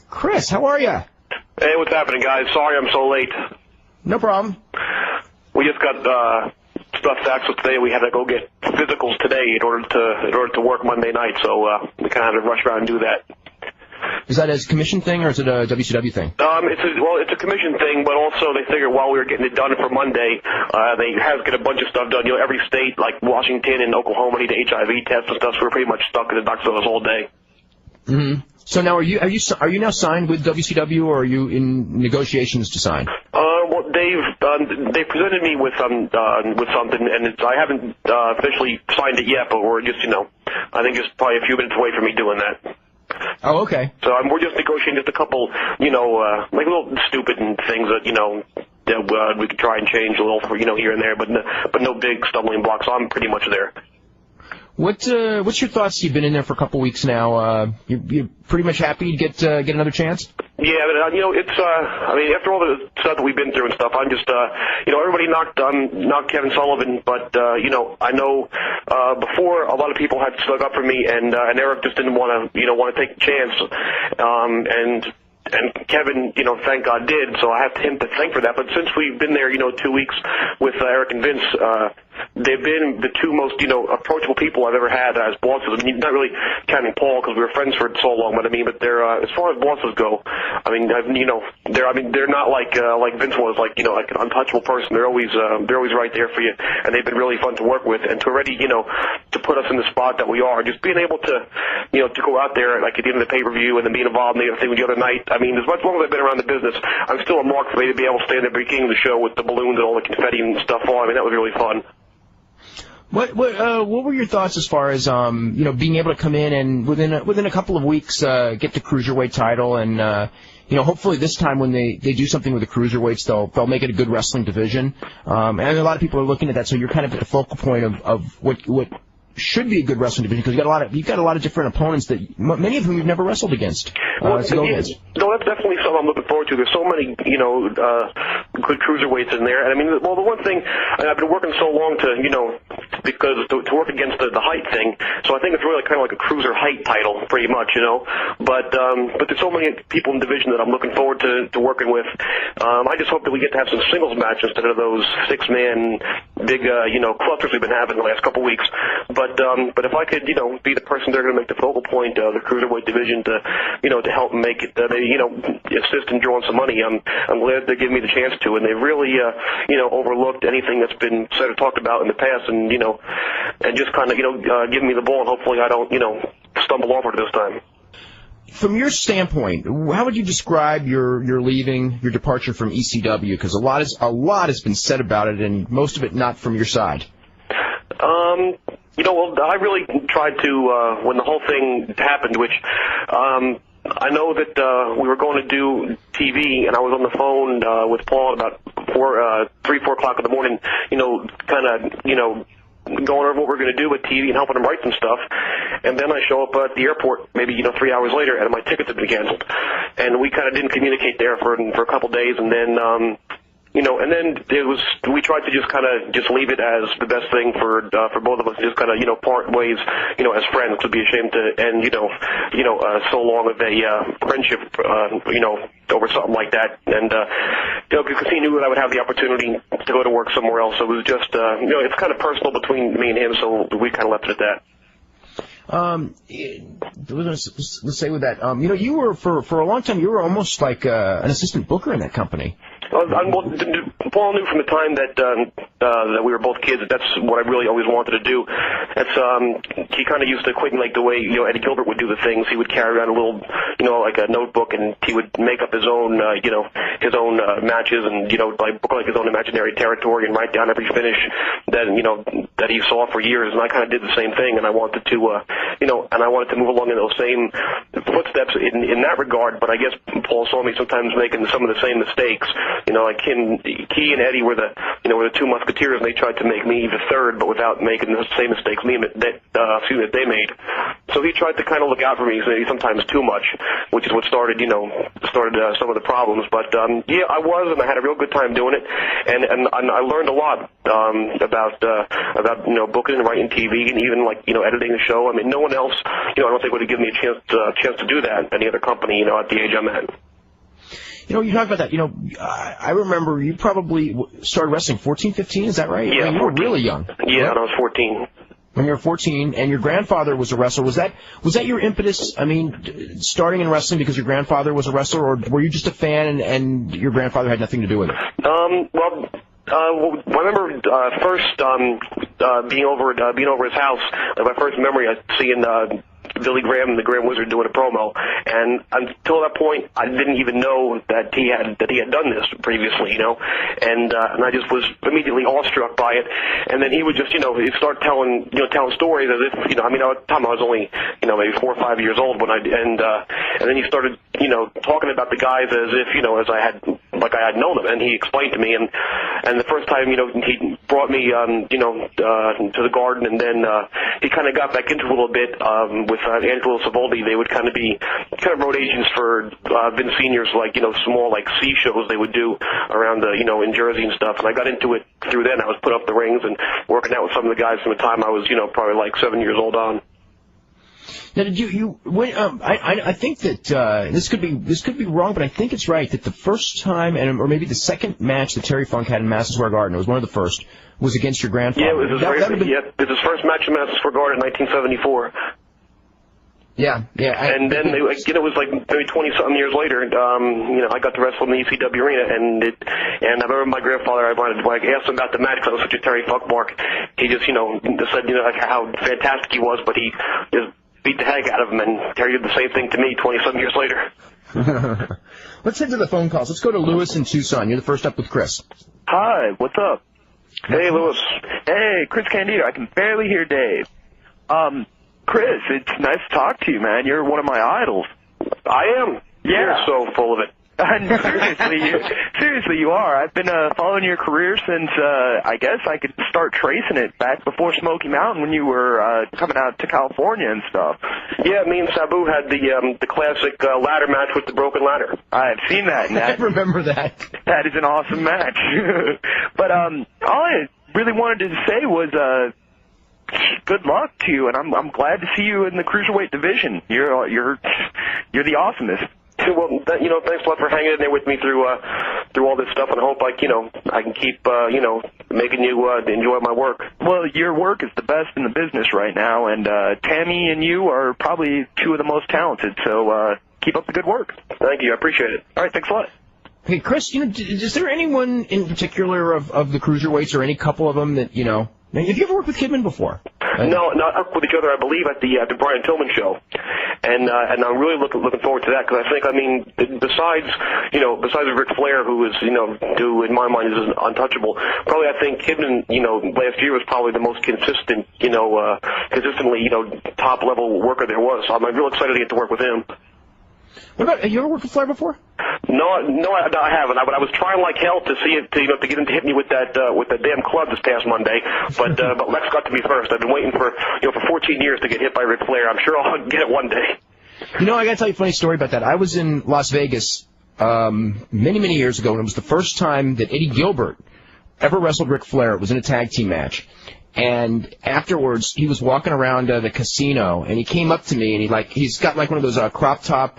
Chris, how are you? Hey, what's happening, guys? Sorry I'm so late. No problem. We just got stuff faxed us today. We had to go get physicals today in order to work Monday night, so we kind of had to rush around and do that. Is that a commission thing or is it a WCW thing? It's a commission thing, but also they figured while we were getting it done for Monday, they have to get a bunch of stuff done. You know, every state like Washington and Oklahoma need HIV tests and stuff, so we're pretty much stuck in the doctor's office all day. Mm-hmm. So now, are you now signed with WCW, or are you in negotiations to sign? Well, they presented me with something, and I haven't officially signed it yet, but we're just, I think it's probably a few minutes away from me doing that. Oh, okay. So we're just negotiating just a couple, like little stupid things that, that we could try and change a little for, here and there, but no big stumbling blocks. So I'm pretty much there. What's your thoughts? You've been in there for a couple weeks now. You're pretty much happy to get another chance? Yeah, but it's I mean, after all the stuff that we've been through and stuff, I'm just everybody knocked Kevin Sullivan, but I know before a lot of people had stuck up for me, and Eric just didn't want to take a chance, and Kevin, thank God did, so I have him to thank for that. But since we've been there, 2 weeks with Eric and Vince, they've been the two most, approachable people I've ever had as bosses. I mean, not really counting Paul because we were friends for so long, but they're as far as bosses go, they're not like Vince was, like an untouchable person. They're always right there for you, and they've been really fun to work with. And to already, to put us in the spot that we are, just being able to, to go out there like at the end of the pay-per-view and then being involved in the thing the other night. I mean, as much long as I've been around the business, I'm still a mark for me to be able to stand there at the beginning of the show with the balloons and all the confetti and stuff on. I mean, that was really fun. What were your thoughts as far as being able to come in and within a couple of weeks get the cruiserweight title, and hopefully this time when they do something with the cruiserweights, they'll make it a good wrestling division, and a lot of people are looking at that, so you're kind of at the focal point of what should be a good wrestling division, because you've got a lot of different opponents that many of whom you've never wrestled against. No, that's definitely something I'm looking forward to. There's so many, good cruiserweights in there. And I mean, well, the one thing, I've been working so long because to work against the height thing, so I think it's really kind of like a cruiser height title, pretty much, But there's so many people in the division that I'm looking forward to working with. I just hope that we get to have some singles matches instead of those 6-man big, clusters we've been having the last couple weeks. But if I could, be the person they're going to make the focal point of the cruiserweight division to help make it, maybe, assist in drawing some money, I'm glad they give me the chance to, and they've really, overlooked anything that's been said or talked about in the past, and and just kind of, give me the ball, and hopefully I don't, stumble over it this time. From your standpoint, how would you describe your departure from ECW? Because a lot has been said about it, and most of it not from your side. Well, I really tried to, when the whole thing happened, which, I know that, we were going to do TV, and I was on the phone, with Paul at about 3, 4 o'clock in the morning, going over what we're going to do with TV and helping him write some stuff. And then I show up at the airport maybe, 3 hours later, and my tickets have been canceled. And we kind of didn't communicate there for a couple days, and then, and then we tried to just leave it as the best thing for both of us, just kind of, part ways, as friends. To be ashamed to end, so long of a friendship, over something like that. And, because he knew that I would have the opportunity to go to work somewhere else. So it was just, it's kind of personal between me and him, so we kind of left it at that. Let's say with that, you were for a long time, you were almost like an assistant booker in that company. Paul knew from the time that we were both kids that that's what I really always wanted to do. He kind of used to equate like the way Eddie Gilbert would do the things. He would carry around a little, like a notebook, and he would make up his own, his own matches, and like book like his own imaginary territory, and write down every finish that that he saw for years. And I kind of did the same thing, and I wanted to, and I wanted to move along in those same footsteps in that regard. But I guess Paul saw me sometimes making some of the same mistakes. Like Key and Eddie were the two musketeers, and they tried to make me the third, but without making the same mistakes that they made. So he tried to kind of look out for me, sometimes too much, which is what started some of the problems. But yeah, I was, and I had a real good time doing it, and I learned a lot about booking and writing TV, and even editing the show. I mean, no one else, I don't think would have given me a chance to do that at any other company, at the age I'm at. You talk about that. I remember you probably started wrestling 14, 15. Is that right? Yeah, you were really young. Yeah, when I was 14. When you were 14, and your grandfather was a wrestler, was that your impetus? I mean, starting in wrestling because your grandfather was a wrestler, or were you just a fan and your grandfather had nothing to do with it? Well, I remember first being over his house. My first memory, seeing Billy Graham, the Grand Wizard, doing a promo, and until that point, I didn't even know that he had done this previously, and I just was immediately awestruck by it. And then he would just, he'd start telling stories as if, at the time I was only, maybe 4 or 5 years old when and then he started, talking about the guys as if, as I had known them, and he explained to me, and the first time, he brought me, to the Garden, and then he kind of got back into it a little bit with Angelo Savoldi. They would kind of road agents for Vince Senior's, small C shows they would do around in Jersey and stuff. And I got into it through then. I was put up the rings and working out with some of the guys from the time I was probably 7 years old on. Now, did you I think that this could be wrong, but I think it's right that the first time, or maybe the second match that Terry Funk had in Madison Square Garden, it was one of the first, was against your grandfather. Yeah, it was his first match in Madison Square Garden in 1974. Yeah. And then it was maybe 20-something years later. I got to wrestle in the ECW arena, and I remember my grandfather. I asked him about the match because I was such a Terry Funk mark. He just said how fantastic he was, but he just beat the heck out of him, and Terry did the same thing to me 20-something years later. Let's head to the phone calls. Let's go to Lewis in Tucson. You're the first up with Chris. Hi, what's up? Hey, Lewis. Hey, Chris Candido. I can barely hear Dave. Chris, it's nice to talk to you, man. You're one of my idols. I am. Yeah. You're so full of it. Seriously, you are. I've been following your career since, I guess I could start tracing it back before Smoky Mountain when you were coming out to California and stuff. Yeah, me and Sabu had the classic ladder match with the broken ladder. I've seen that. And I remember that. That is an awesome match. But all I really wanted to say was good luck to you, and I'm glad to see you in the cruiserweight division. You're the awesomest. Well, thanks a lot for hanging in there with me through all this stuff, and I hope I can keep making you enjoy my work. Well, your work is the best in the business right now, and Tammy and you are probably two of the most talented. So keep up the good work. Thank you, I appreciate it. All right, thanks a lot. Hey, Chris, is there anyone in particular of the cruiserweights or any couple of them that have you ever worked with Kidman before? No, not with each other. I believe at the Brian Tillman show, and I'm really looking forward to that because I think besides Ric Flair, who is who in my mind is untouchable. Probably I think Kidman last year was probably the most consistent consistently top level worker there was. So I'm real excited to get to work with him. What about, have you ever worked with Flair before? No, I haven't. But I was trying like hell to see it to get him to hit me with that damn club this past Monday. But Lex got to me first. I've been waiting for 14 years to get hit by Ric Flair. I'm sure I'll get it one day. I got to tell you a funny story about that. I was in Las Vegas many years ago, and it was the first time that Eddie Gilbert ever wrestled Ric Flair. It was in a tag team match. And afterwards, he was walking around the casino, and he came up to me, and he's got one of those crop top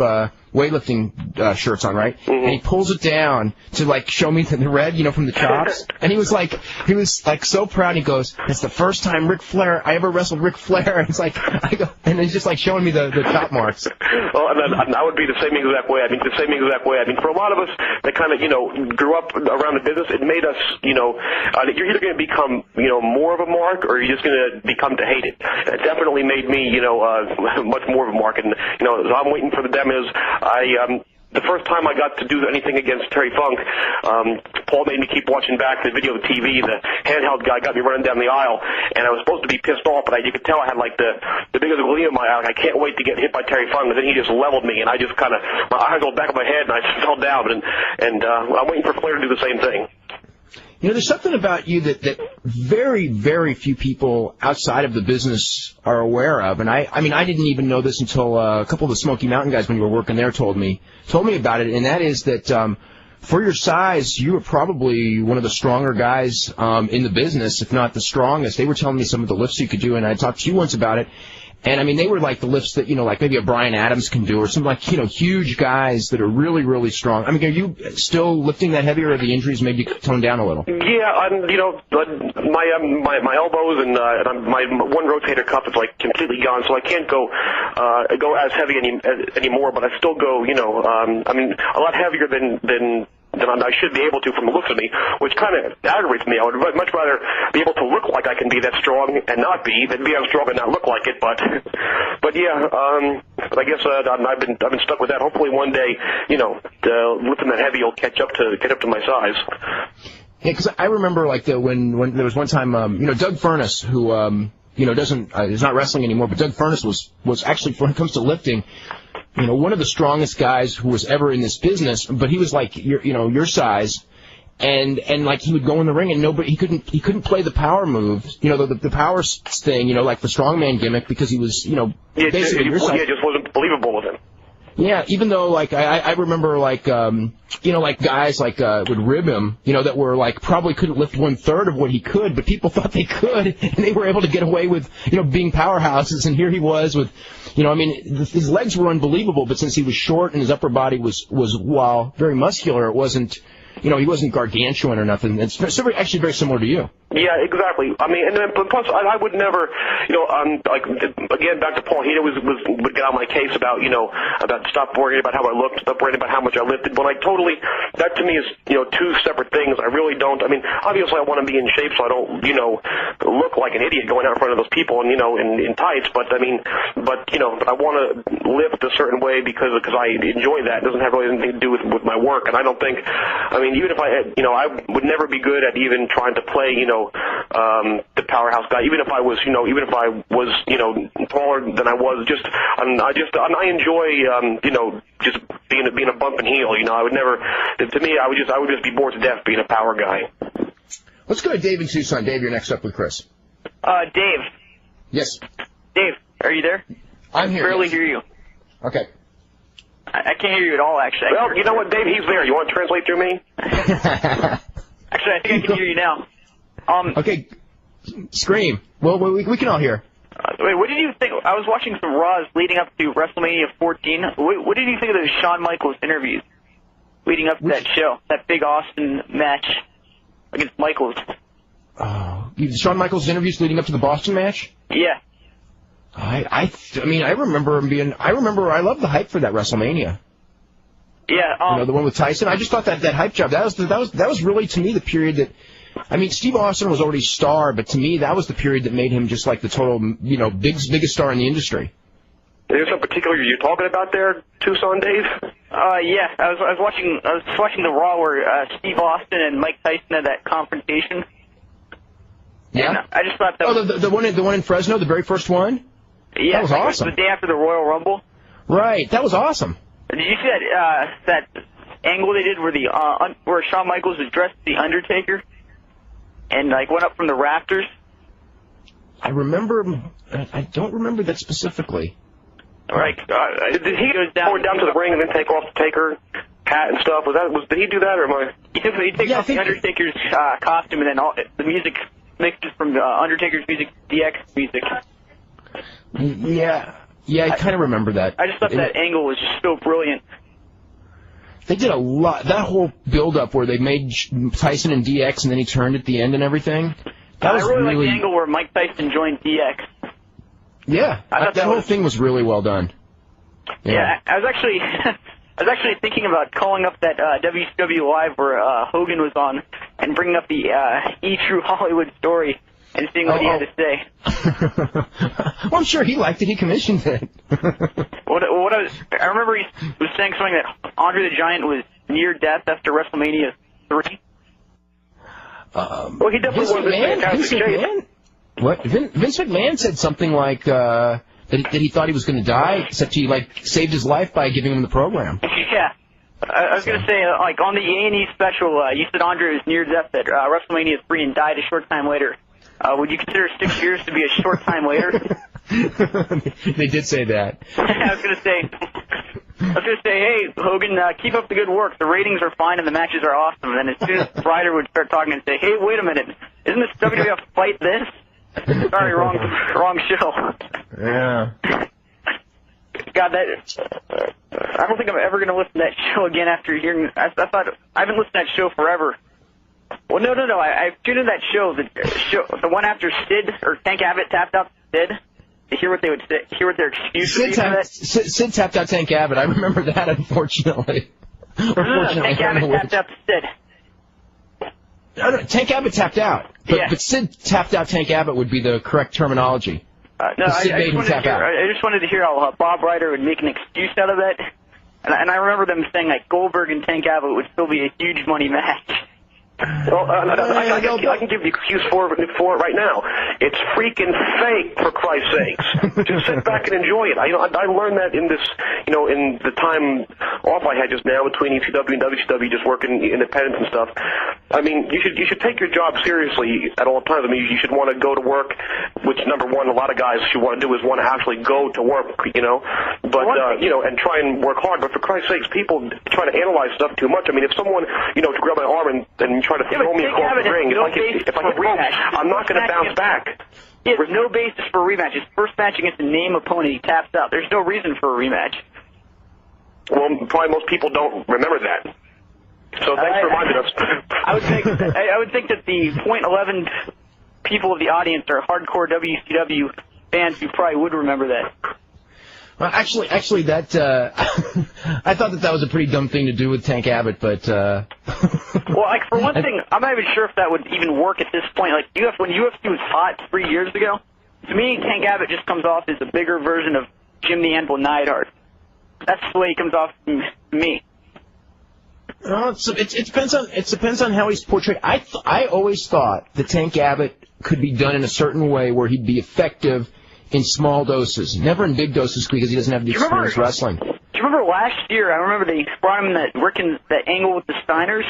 weightlifting shirts on, right? Mm-hmm. And he pulls it down to show me the red, from the chops. And he was so proud. He goes, "It's the first time I ever wrestled Ric Flair." And and he's just showing me the chop marks. Well, and I would be the same exact way. I mean, for a lot of us that kind of grew up around the business, it made us you're either going to become more of a mark, or you're just going to become to hate it. It definitely made me much more of a mark. And so I'm waiting for the demos. The first time I got to do anything against Terry Funk, Paul made me keep watching back the video of the TV. The handheld guy got me running down the aisle, and I was supposed to be pissed off, but you could tell I had the biggest gleam in my eye. I can't wait to get hit by Terry Funk, and then he just leveled me, and I just my eyes rolled back in my head, and I fell down. And I'm waiting for Flair to do the same thing. You know, there's something about you that very, very few people outside of the business are aware of. And I mean, I didn't even know this until a couple of the Smoky Mountain guys when you were working there told me about it. And that is that for your size, you were probably one of the stronger guys in the business, if not the strongest. They were telling me some of the lifts you could do, and I talked to you once about it. And, I mean, they were like the lifts that, you know, like maybe a Brian Adams can do or some, like, you know, huge guys that are really, really strong. I mean, are you still lifting that heavy, or have the injuries made you tone down a little? Yeah, I'm, you know, my elbows and my one rotator cuff is, like, completely gone, so I can't go as heavy anymore, but I still go, you know, I mean, a lot heavier than I should be able to from the looks of me, which kind of aggravates me. I would much rather be able to look like I can be that strong and not be than be as strong and not look like it. But yeah, I guess I've been stuck with that. Hopefully one day, you know, lifting that heavy will catch up to my size. Yeah, because I remember like when there was one time, you know, Doug Furness, who you know is not wrestling anymore, but Doug Furness was actually, when it comes to lifting, you know, one of the strongest guys who was ever in this business, but he was like your size, and like he would go in the ring and he couldn't play the power move, you know, the power thing, you know, like the strongman gimmick, because he was, you know, basically your size. It just wasn't believable with him. Yeah, even though, like, I remember, like, you know, like, guys, like, would rib him, you know, that were, like, probably couldn't lift 1/3 of what he could, but people thought they could, and they were able to get away with, you know, being powerhouses, and here he was with, you know, I mean, his legs were unbelievable, but since he was short and his upper body was while very muscular, it wasn't, you know, he wasn't gargantuan or nothing. It's actually very similar to you. Yeah, exactly. I mean, and then plus I would never, you know, like again back to Paul, he would get on my case about, you know, about stop worrying about how I looked, stop worrying about how much I lifted. When that to me is, you know, two separate things. I really don't. I mean, obviously I want to be in shape so I don't, you know, look like an idiot going out in front of those people and, you know, in tights. But I mean, you know, I want to lift a certain way because I enjoy that. It doesn't have really anything to do with my work. And I don't think, I mean, even if I had, you know, I would never be good at even trying to play, you know, the powerhouse guy, even if I was, you know, taller than I was, I enjoy, you know, just being a bumping heel, you know. I would never, to me, I would just be bored to death being a power guy. Let's go to Dave in Tucson. Dave, you're next up with Chris. Dave. Yes. Dave, are you there? I'm here. I barely yes. hear you. Okay. I can't hear you at all, actually. Well, you know what, Dave, he's there. You want to translate through me? Actually, I think I can hear you now. Okay, scream. Well, we can all hear. Wait, what did you think? I was watching some Raws leading up to WrestleMania 14. What did you think of those Shawn Michaels interviews leading up to that show, that big Austin match against Michaels? Oh, Shawn Michaels' interviews leading up to the Boston match? Yeah. I mean, I remember I loved the hype for that WrestleMania. Yeah. You know, the one with Tyson. I just thought that hype job, that was really, to me, the period that, I mean, Steve Austin was already a star, but to me, that was the period that made him just like the total, you know, biggest star in the industry. Is there something particular you're talking about there, Tucson, Dave? Yeah. I was watching the Raw where Steve Austin and Mike Tyson had that confrontation. Yeah. And I just thought that. Oh, the one in Fresno, the very first one. Yeah. That was awesome. The day after the Royal Rumble. Right. That was awesome. Did you see that angle they did where Shawn Michaels was dressed as the Undertaker? And, like, went up from the rafters? I don't remember that specifically. Right. Did he go down to the ring and then take off the Taker hat and stuff? Did he do that, or am I? He takes off the Undertaker's costume, and then the music mixes from the Undertaker's music, DX music. Yeah, I kind of remember that. I just thought that angle was just so brilliant. They did a lot. That whole build-up where they made Tyson and DX and then he turned at the end and everything. That was I really like the angle where Mike Tyson joined DX. Yeah, that whole thing was really well done. Yeah, I was actually thinking about calling up that WCW Live where Hogan was on and bringing up the E-True Hollywood story and seeing what he had to say. Well, I'm sure he liked it. He commissioned it. I remember he was saying something that Andre the Giant was near death after WrestleMania 3. Well, he definitely was in fantastic shape. What? Vince McMahon said something like that he thought he was going to die, except he saved his life by giving him the program. Yeah. I was going to say, like, on the A&E special, you said Andre was near death at WrestleMania 3 and died a short time later. Would you consider 6 years to be a short time later? They did say that. I was going to say, hey, Hogan, keep up the good work. The ratings are fine and the matches are awesome. And then as soon as Ryder would start talking and say, hey, wait a minute, isn't this WWF Fight this? Sorry, wrong show. Yeah. God, I don't think I'm ever going to listen to that show again after hearing. I thought I haven't listened to that show forever. Well, no. I tuned in that show, the one after Sid or Tank Abbott tapped out Sid to hear what they would say, hear what their excuse would be for that. Sid tapped out Tank Abbott. I remember that, unfortunately. No, Tank Abbott tapped out Sid. Tank Abbott tapped out, but Sid tapped out Tank Abbott would be the correct terminology. No, I just wanted to hear how Bob Ryder would make an excuse out of that. And I remember them saying like Goldberg and Tank Abbott would still be a huge money match. Well, I can give the excuse for it right now. It's freaking fake, for Christ's sakes. Just sit back and enjoy it. I learned that in this, in the time off I had just now between ECW and WCW, just working independent and stuff. I mean, you should take your job seriously at all times. I mean, you should want to go to work, which number one, a lot of guys should want to do is want to actually go to work, but and try and work hard. But for Christ's sakes, people try to analyze stuff too much. I mean, if someone, to grab my arm and try to throw me across the ring, if I get rematch, I'm not going to bounce back. Yeah, there's no basis for a rematch. His first match against a name opponent, he taps out. There's no reason for a rematch. Well, probably most people don't remember that. So thanks for reminding us. I would think that the .11 people of the audience are hardcore WCW fans who probably would remember that. Well, actually, that I thought that was a pretty dumb thing to do with Tank Abbott, but. Well, like for one thing, I'm not even sure if that would even work at this point. Like when UFC was hot 3 years ago, to me, Tank Abbott just comes off as a bigger version of Jim the Anvil Neidhart. That's the way he comes off to me. It depends on how he's portrayed. I always thought that Tank Abbott could be done in a certain way where he'd be effective in small doses, never in big doses because he doesn't have the experience wrestling. Do you remember last year? I remember they brought him that angle with the Steiners.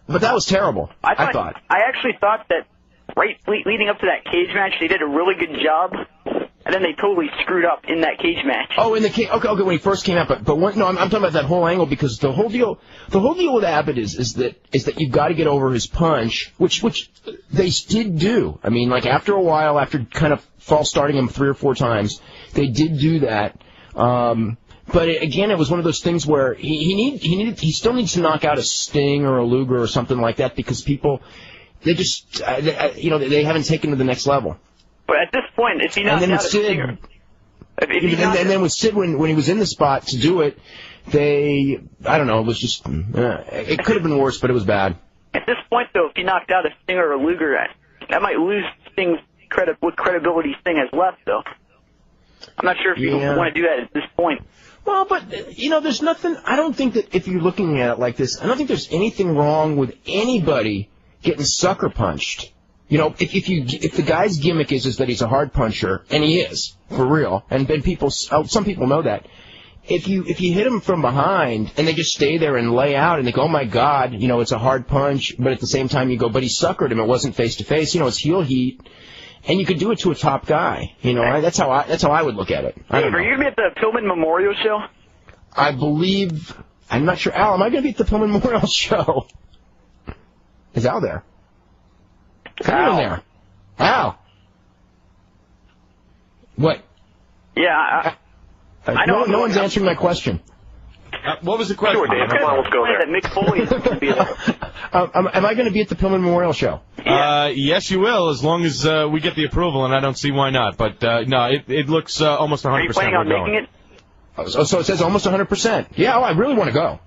But that was terrible. I thought. I actually thought that leading up to that cage match, they did a really good job, and then they totally screwed up in that cage match. Oh, in the cage. Okay, when he first came out, I'm talking about that whole angle because the whole deal with Abbott is that you've got to get over his punch, which they did do. I mean, like after a while, after kind of false starting him 3 or 4 times, they did do that. But again, it was one of those things where he still needs to knock out a Sting or a Luger or something like that because people, they just, they haven't taken to the next level. But at this point, if he knocks out a Stinger, and then with Sid, when he was in the spot to do it, I don't know, it was just, it could have been worse, but it was bad. At this point, though, if he knocked out a Stinger or a Luger, that might lose Sting's what credibility Sting has left, though. I'm not sure if people want to do that at this point. Well, but, there's nothing, I don't think that if you're looking at it like this, I don't think there's anything wrong with anybody getting sucker punched. If the guy's gimmick is that he's a hard puncher, and he is, for real, and then some people know that, if you hit him from behind and they just stay there and lay out and they go, oh my God, it's a hard punch, but at the same time you go, but he suckered him, it wasn't face to face, it's heel heat. And you could do it to a top guy, That's how I would look at it. Are you going to be at the Pillman Memorial Show? I'm not sure. Al, am I going to be at the Pillman Memorial Show? Is Al there? Come in there. Al. What? Yeah, I know. No one's answering my question. What was the question? Sure, Dan. Come on, let's go there. That Mick Foley is going to be there. Am I going to be at the Pillman Memorial Show? Yes, you will, as long as we get the approval, and I don't see why not. But no, it looks almost 100%. Are you planning on making it? So it says almost 100%. Yeah, I really want to go.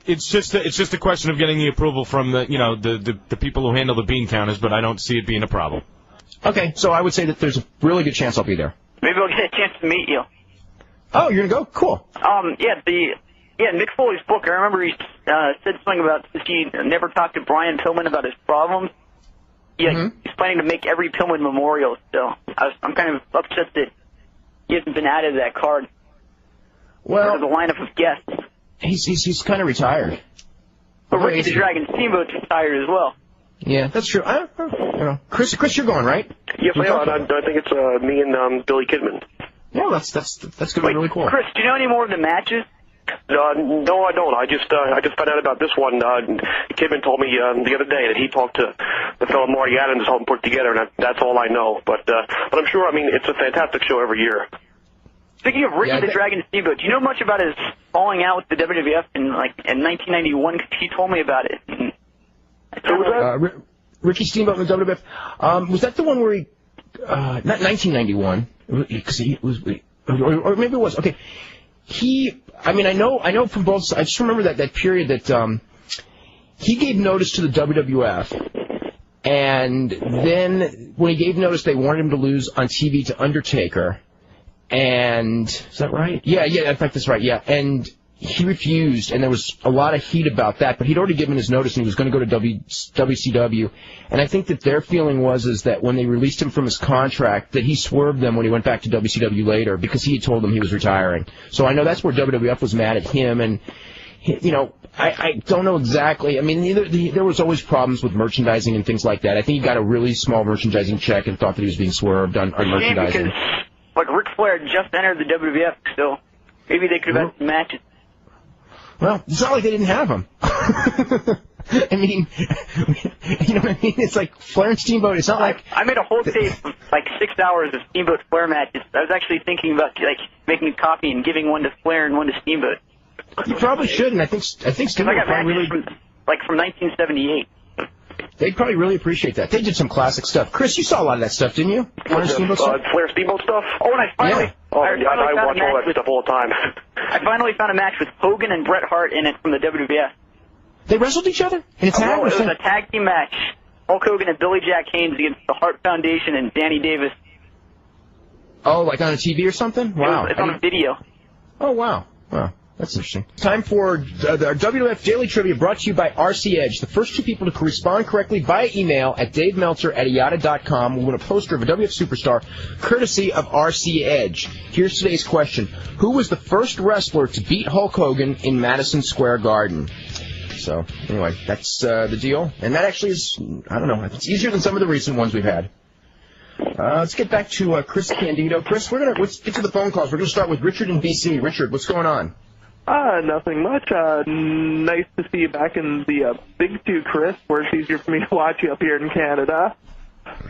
It's just a question of getting the approval from the people who handle the bean counters, but I don't see it being a problem. Okay, so I would say that there's a really good chance I'll be there. Maybe I'll get a chance to meet you. Oh, you're gonna go? Cool. Mick Foley's book. I remember he said something about he never talked to Brian Pillman about his problems. He's planning to make every Pillman memorial. So I'm kind of upset that he hasn't been added to that card. Well, or the lineup of guests. He's kind of retired. But Ricky the Dragon Steamboat's retired as well. Yeah, that's true. I don't know. Chris, you're going, right? Yes, I am. I think it's me and Billy Kidman. Yeah, that's going to be really cool. Chris, do you know any more of the matches? No, I don't. I just found out about this one. Kidman told me the other day that he talked to the fellow Marty Adams to help him put it together, and that's all I know. But I'm sure. I mean, it's a fantastic show every year. Speaking of Ricky the Dragon Steamboat, do you know much about his falling out with the WWF in 1991? Cause he told me about it. Who was that? Ricky Steamboat in the WWF. Was that the one where he? Not 1991, because he was, or maybe it was. Okay, I mean, I know from both sides. I just remember that period that he gave notice to the WWF, and then when he gave notice, they wanted him to lose on TV to Undertaker. And is that right? Yeah, in fact, that's right, yeah. And he refused, and there was a lot of heat about that, but he'd already given his notice, and he was going to go to WCW. And I think that their feeling was that when they released him from his contract, that he swerved them when he went back to WCW later, because he had told them he was retiring. So I know that's where WWF was mad at him, and, you know, I don't know exactly. I mean, there was always problems with merchandising and things like that. I think he got a really small merchandising check and thought that he was being swerved on merchandising. Like, Ric Flair just entered the WWF, so maybe they could have had some matches. Well, it's not like they didn't have him. I mean, you know what I mean? It's like Flair and Steamboat. It's not like... I made a whole tape of, 6 hours of Steamboat Flair matches. I was actually thinking about, making a copy and giving one to Flair and one to Steamboat. You probably should, and I think Steamboat probably really... from 1978. They'd probably really appreciate that. They did some classic stuff. Chris, you saw a lot of that stuff, didn't you? Flair Steamboat stuff? Oh, and I finally... Yeah. I watch all that stuff all the time. I finally found a match with Hogan and Bret Hart in it from the WWF. They wrestled each other? In a tag? It was a tag team match. Hulk Hogan and Billy Jack Haynes against the Hart Foundation and Danny Davis. Oh, like on a TV or something? Wow. It's on a video. Oh, wow. Wow. That's interesting. Time for our WWF Daily Trivia, brought to you by RC Edge. The first two people to respond correctly via email at DaveMeltzer@IATA.com will win a poster of a WWF superstar, courtesy of RC Edge. Here's today's question. Who was the first wrestler to beat Hulk Hogan in Madison Square Garden? So, anyway, that's the deal. And that actually is, I don't know, it's easier than some of the recent ones we've had. Let's get back to Chris Candido. Chris, let's get to the phone calls. We're going to start with Richard in B.C. Richard, what's going on? Nothing much. Nice to see you back in the Big Two, Chris, where it's easier for me to watch you up here in Canada.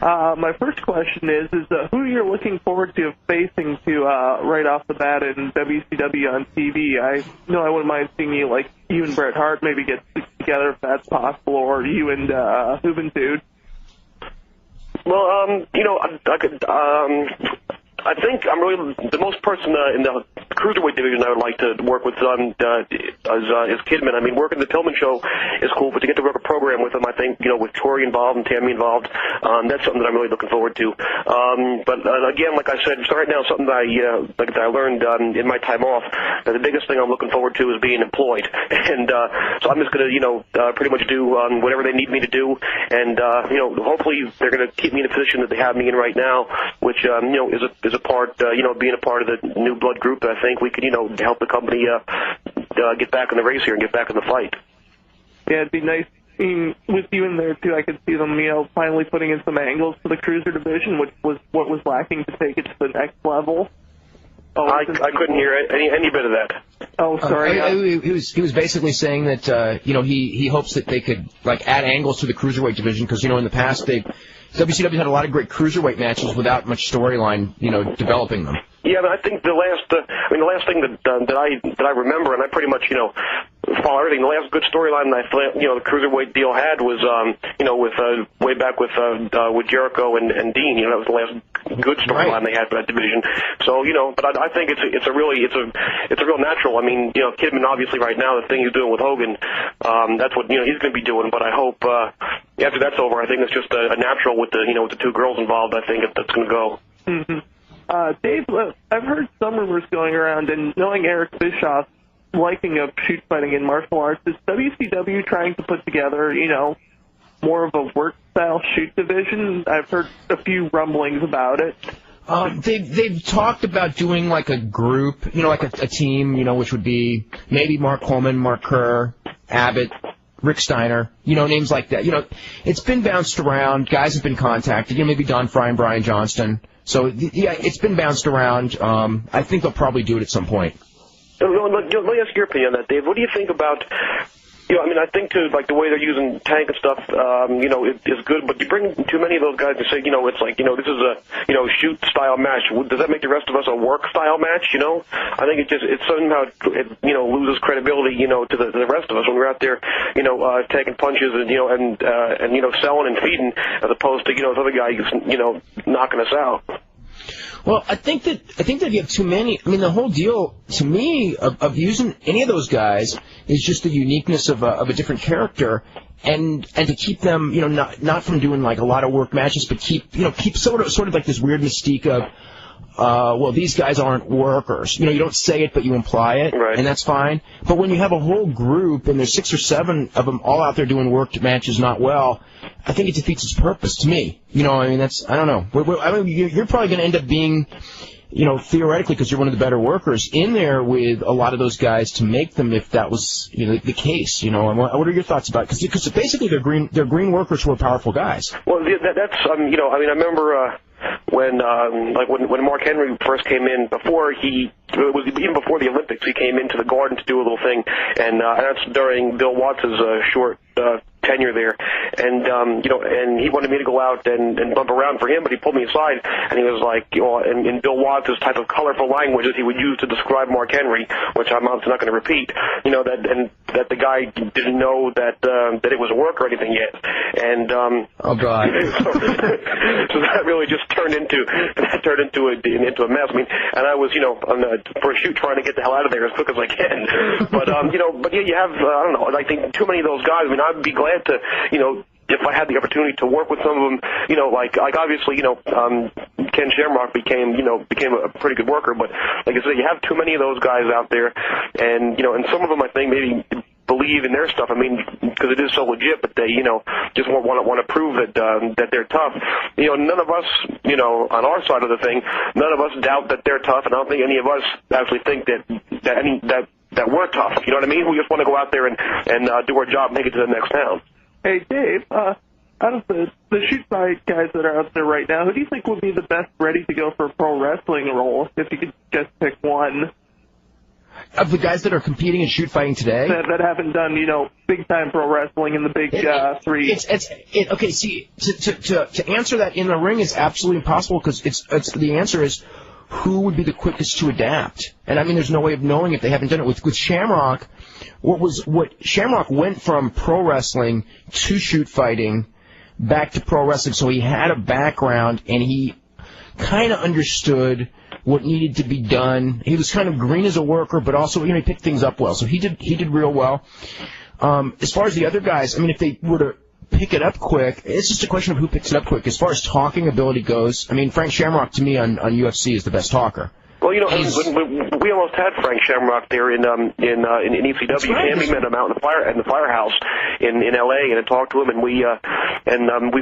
My first question is who you're looking forward to facing right off the bat in WCW on TV. I know I wouldn't mind seeing you and Bret Hart maybe get together if that's possible, or you and Juventud. Well, I think I'm really the most person in the cruiserweight division I would like to work with is Kidman. I mean, working the Tillman show is cool, but to get to work a program with him, I think, with Tori involved and Tammy involved, that's something that I'm really looking forward to. But again, like I said, so right now, something that I learned in my time off, the biggest thing I'm looking forward to is being employed. And so I'm just going to, pretty much do whatever they need me to do. And, hopefully they're going to keep me in the position that they have me in right now, which, is a part, being a part of the new blood group, I think we could, help the company get back in the race here and get back in the fight. Yeah, it'd be nice with you in there, too. I could see them, finally putting in some angles for the cruiser division, which was what was lacking to take it to the next level. Oh, I couldn't hear any bit of that. Oh, sorry. He was basically saying that, he hopes that they could, add angles to the cruiserweight division, because, in the past, WCW had a lot of great cruiserweight matches without much storyline, developing them. Yeah, but I think the last thing that I remember, and I pretty much, follow everything. The last good storyline that the cruiserweight deal had was, with way back with Jericho and Dean. That was the last good storyline they had for that division. So, but I think it's a real natural. I mean, Kidman obviously right now the thing he's doing with Hogan, that's what he's going to be doing. But I hope after that's over, I think it's just a natural with the with the two girls involved. I think that's going to go. Mm-hmm. Dave, I've heard some rumors going around, and knowing Eric Bischoff's liking of shoot fighting in martial arts, is WCW trying to put together, more of a work-style shoot division? I've heard a few rumblings about it. They've talked about doing like a group, like a team, which would be maybe Mark Coleman, Mark Kerr, Abbott, Rick Steiner, names like that. It's been bounced around. Guys have been contacted. Maybe Don Fry and Brian Johnston. So yeah, it's been bounced around. I think they'll probably do it at some point. Let me ask your opinion on that, Dave. What do you think about? I think the way they're using Tank and stuff, is good. But you bring too many of those guys and say, it's like, this is a, shoot style match. Does that make the rest of us a work style match? I think it somehow, loses credibility, to the rest of us when we're out there, taking punches and selling and feeding, as opposed to, this other guy who's, knocking us out. Well, I think that if you have too many, the whole deal to me of using any of those guys is just the uniqueness of a different character, and to keep them, not from doing like a lot of work matches, but keep sort of like this weird mystique of, well, these guys aren't workers. You don't say it, but you imply it, right. And that's fine. But when you have a whole group and there's 6 or 7 of them all out there doing work matches not well, I think it defeats its purpose to me. I don't know. You're probably going to end up being, theoretically, because you're one of the better workers, in there with a lot of those guys to make them if that was, the case. What are your thoughts about it? Because basically they're green workers who are powerful guys. Well, that's, I remember, when Mark Henry first came in, it was even before the Olympics, he came into the Garden to do a little thing, and that's during Bill Watts' short tenure there, and and he wanted me to go out and bump around for him, but he pulled me aside, and he was like, in Bill Watts' type of colorful language that he would use to describe Mark Henry, which I'm obviously not going to repeat, that the guy didn't know that it was a work or anything yet, and oh God, so that really just turned into a mess. And I was for a shoot trying to get the hell out of there as quick as I can, but you have I don't know, I think too many of those guys. I'd be glad to, if I had the opportunity to work with some of them, like obviously, Ken Shamrock became a pretty good worker, but like I said, you have too many of those guys out there, and some of them I think maybe believe in their stuff. Because it is so legit, but they, just want to prove that they're tough. None of us, on our side of the thing, none of us doubt that they're tough, and I don't think any of us actually think that we're tough. You know what I mean? We just want to go out there and do our job, make it to the next town. Hey, Dave, out of the shoot fight guys that are out there right now, who do you think would be the best ready to go for a pro wrestling role, if you could just pick one? Of the guys that are competing in shoot fighting today? That haven't done, big-time pro wrestling in the big 3. Okay, see, to answer that in the ring is absolutely impossible, because the answer is, who would be the quickest to adapt? And there's no way of knowing if they haven't done it. With Shamrock, what Shamrock went from pro wrestling to shoot fighting back to pro wrestling, so he had a background and he kind of understood what needed to be done. He was kind of green as a worker, but also he picked things up well. So he did real well. As far as the other guys, if they were to pick it up quick, it's just a question of who picks it up quick. As far as talking ability goes, Frank Shamrock to me on UFC is the best talker. Well, we almost had Frank Shamrock there in ECW. Right. We met him out in the firehouse in LA, and I talked to him, and we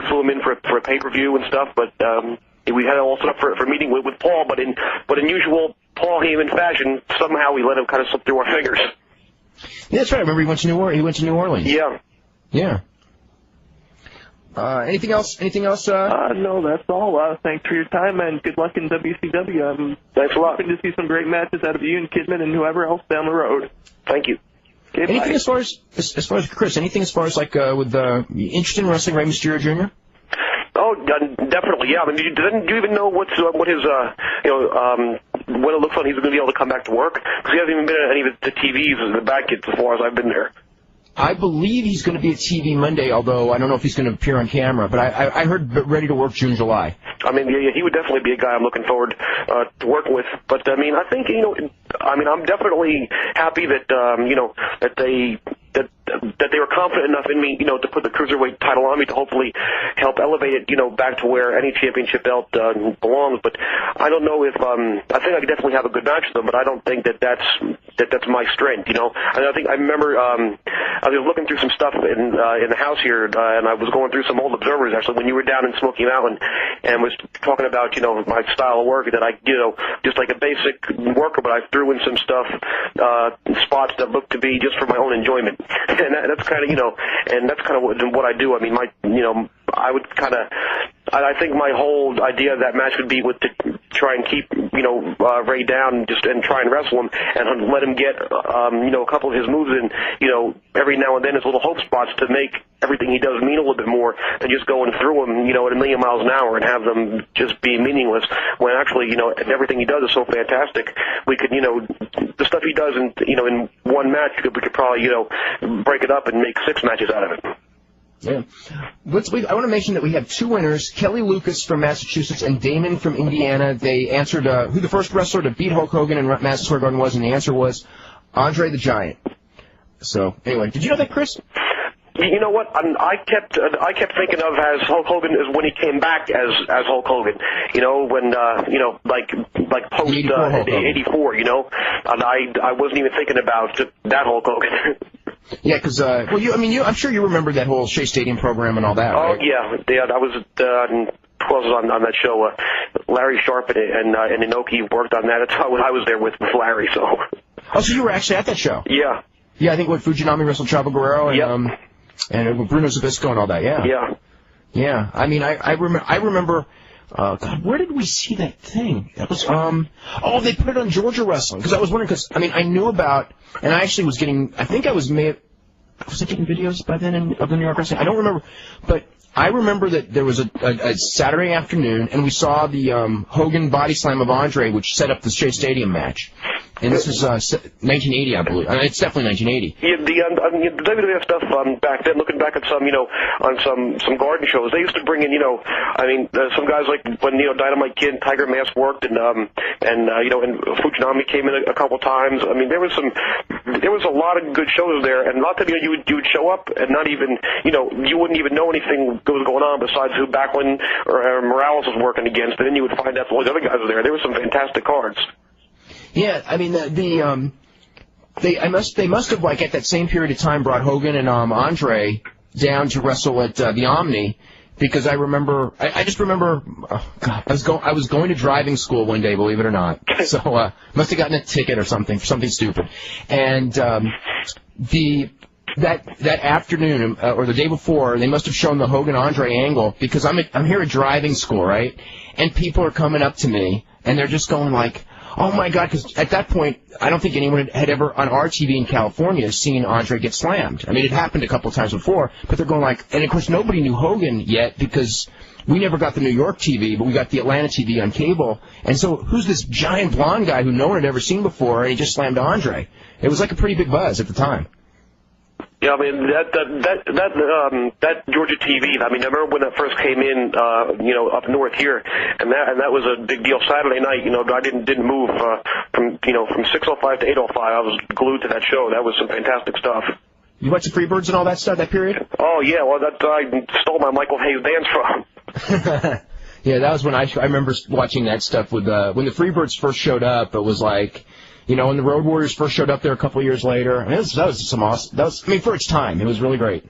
flew him in for a pay-per-view and stuff. But we had it all set up for a meeting with Paul. But in usual Paul Heyman fashion, somehow we let him kind of slip through our fingers. Yeah, that's right. I remember he went to New Orleans. Yeah. Yeah. Anything else? No, that's all. Thanks for your time, and good luck in WCW. Thanks a lot. Hoping to see some great matches out of you and Kidman and whoever else down the road. Thank you. Okay, anything bye. as far as Chris? Anything as far as with interested in wrestling Rey Mysterio Jr.? Oh, definitely, yeah. Do you even know what his what it looks like he's going to be able to come back to work? Because he hasn't even been at any of the TVs in the back yet, as far as I've been there. I believe he's going to be at TV Monday, although I don't know if he's going to appear on camera. But I heard ready to work June, July. Yeah, he would definitely be a guy I'm looking forward to working with. But I think I'm definitely happy that that that they were confident enough in me, to put the cruiserweight title on me to hopefully help elevate it, back to where any championship belt belongs. But I don't know if I think I could definitely have a good match with them, but I don't think that's my strength, And I remember I was looking through some stuff in the house here, and I was going through some old observers actually when you were down in Smoky Mountain, and was talking about my style of work, that I just like a basic worker, but I threw in some stuff, spots that looked to be just for my own enjoyment, and that's kind of and that's kind of what I do. I mean, I would kind of. I think my whole idea of that match would be to try and keep, Ray down and try and wrestle him and let him get, a couple of his moves in, every now and then as little hope spots to make everything he does mean a little bit more than just going through him, at a million miles an hour and have them just be meaningless when actually, everything he does is so fantastic. We could, the stuff he does in one match, we could probably, break it up and make 6 matches out of it. Yeah. I want to mention that we have 2 winners, Kelly Lucas from Massachusetts and Damon from Indiana. They answered who the first wrestler to beat Hulk Hogan in Madison Square Garden was, and the answer was Andre the Giant. So, anyway, did you know that, Chris? You know what? I kept thinking of as Hulk Hogan is when he came back as Hulk Hogan. When like post 84. And I wasn't even thinking about that Hulk Hogan. Yeah, because I'm sure you remember that whole Shea Stadium program and all that. Oh right? yeah. I was on that show. Larry Sharp and Inoki worked on that. That's how I was there with Larry. So. Oh, so you were actually at that show? Yeah. Yeah, I think Fujinami wrestled Chavo Guerrero and and Bruno Zbyszko and all that. Yeah. Yeah. Yeah. I mean, I remember. God, where did we see that thing? That was they put it on Georgia Wrestling, because I was wondering, because I knew about, and I actually was getting, I think I was taking videos by then of the New York Wrestling? I don't remember, but I remember that there was a Saturday afternoon, and we saw the Hogan body slam of Andre, which set up the Shea Stadium match. And this is 1980, I believe. It's definitely 1980. Yeah, the WWF stuff back then, looking back at some, on some garden shows, they used to bring in, some guys like when Dynamite Kid, Tiger Mask worked, and Fujinami came in a couple times. I mean, there was a lot of good shows there, and a lot of you would show up and not even, you wouldn't even know anything was going on besides who Backlund or Morales was working against, and then you would find out all the other guys were there. There were some fantastic cards. Yeah, I mean they must have at that same period of time brought Hogan and Andre down to wrestle at the Omni, because I remember I just remember I was going to driving school one day, believe it or not. So must have gotten a ticket or something for something stupid, and that afternoon or the day before, they must have shown the Hogan Andre angle, because I'm here at driving school, right, and people are coming up to me and they're just going like, oh, my God, because at that point, I don't think anyone had ever, on our TV in California, seen Andre get slammed. I mean, it happened a couple of times before, but they're going like, and of course, nobody knew Hogan yet, because we never got the New York TV, but we got the Atlanta TV on cable. And so, who's this giant blonde guy who no one had ever seen before, and he just slammed Andre? It was like a pretty big buzz at the time. Yeah, I mean that Georgia TV. I mean, I remember when that first came in, up north here, and that was a big deal. Saturday night, I didn't move from 6:05 to 8:05. I was glued to that show. That was some fantastic stuff. You went to Freebirds and all that stuff that period? Oh yeah, well I stole my Michael Hayes dance from. Yeah, that was when I remember watching that stuff with when the Freebirds first showed up. It was like. When the Road Warriors first showed up there a couple of years later, that was some awesome. For its time, it was really great.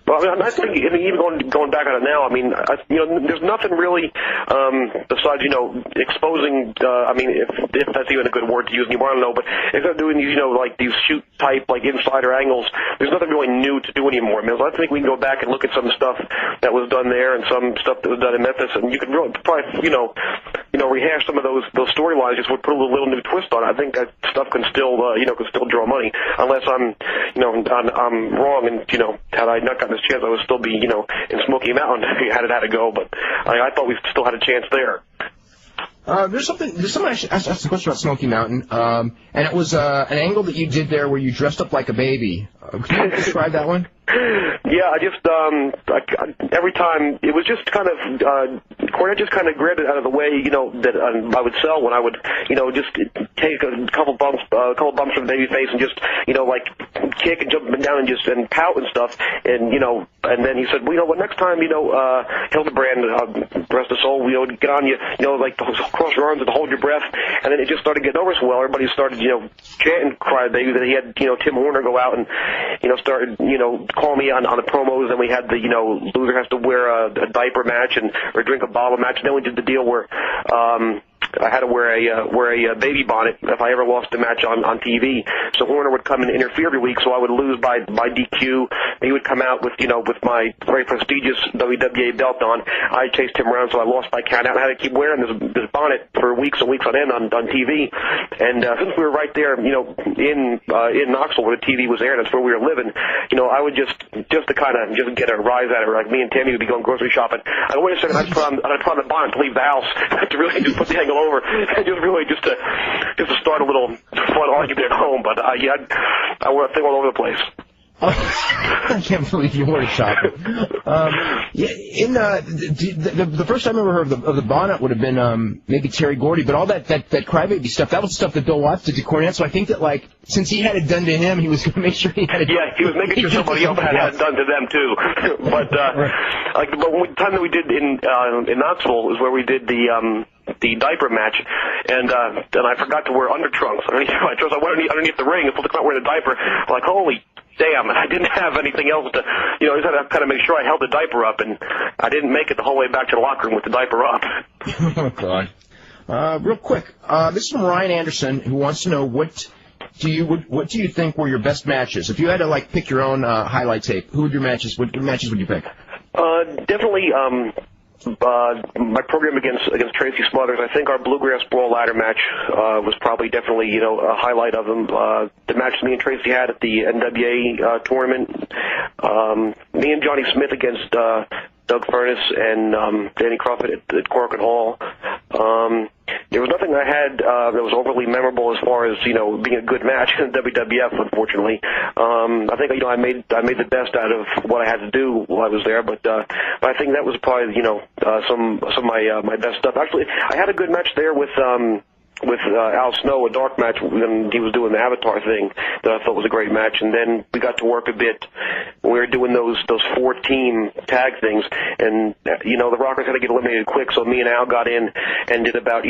Well, I think even going back on it now, there's nothing really besides exposing. If that's even a good word to use anymore, I don't know. But if they're doing these, like these shoot type insider angles, there's nothing really new to do anymore. I think we can go back and look at some stuff that was done there and some stuff that was done in Memphis, and you could really probably rehash some of those storylines. Just would put a little new twist on it. I think that stuff can still draw money, unless I'm wrong and had I not gotten this chance, I would still be in Smoky Mountain had it had to go. But I thought we still had a chance there. There's something I asked a question about Smoky Mountain, and it was an angle that you did there where you dressed up like a baby. Can you describe that one? Yeah, I just every time it was just kind of Cornette just kind of grabbed it out of the way, that I would sell when I would, just take a couple bumps from the baby face and just, like kick and jump up and down and pout and stuff, and and then he said, well, what, next time, Hildebrand, rest his soul, get on you, like cross your arms and hold your breath, and then it just started getting over so well. Everybody started, chanting "Cry Baby." Then he had, Tim Horner go out and, started, call me on the promos. Then we had the, loser has to wear a diaper match or drink a bottle match. And then we did the deal where I had to wear a baby bonnet if I ever lost a match on TV. So Horner would come and interfere every week, so I would lose by DQ. He would come out with with my very prestigious WWA belt on. I chased him around, so I lost by count out. I had to keep wearing this bonnet for weeks and weeks on end on TV. And since we were right there, in Knoxville where the TV was airing, that's where we were living. I would just to kind of just get a rise out of her. Like me and Tammy would be going grocery shopping. I go, wait a second, I'd put on the bonnet to leave the house to really just put the angle over and just to start a little fun argument at home. But yeah, I wore a thing all over the place. I can't believe you were shopping. The first time I ever heard of the bonnet would have been maybe Terry Gordy, but all that crybaby stuff, that was stuff that Bill Watts did to Cornette. So I think that, like, since he had it done to him, he was going to make sure he had it. Yeah, he was making sure somebody else had it done to them too. But like the time that we did in Knoxville is where we did the diaper match, and I forgot to wear undertrunks underneath my trunks. I went underneath the ring and supposed to come out wearing a diaper. I'm like, holy damn, and I didn't have anything else to, I just had to kind of make sure I held the diaper up, and I didn't make it the whole way back to the locker room with the diaper up. Oh, God. Real quick, this is from Ryan Anderson, who wants to know what do you think were your best matches? If you had to, like, pick your own highlight tape, what matches would you pick? Definitely, my program against Tracy Smothers. I think our Bluegrass Brawl ladder match was probably definitely a highlight of them. The match me and Tracy had at the NWA tournament. Me and Johnny Smith against Doug Furness and Danny Crawford at Cork and Hall. There was nothing I had that was overly memorable as far as being a good match in WWF. Unfortunately, I think I made the best out of what I had to do while I was there. But I think that was probably some of my best stuff. Actually, I had a good match there with Al Snow, a dark match when he was doing the Avatar thing that I thought was a great match. And then we got to work a bit when we were doing those 4-team tag things. And, the Rockers had to get eliminated quick, so me and Al got in and did about,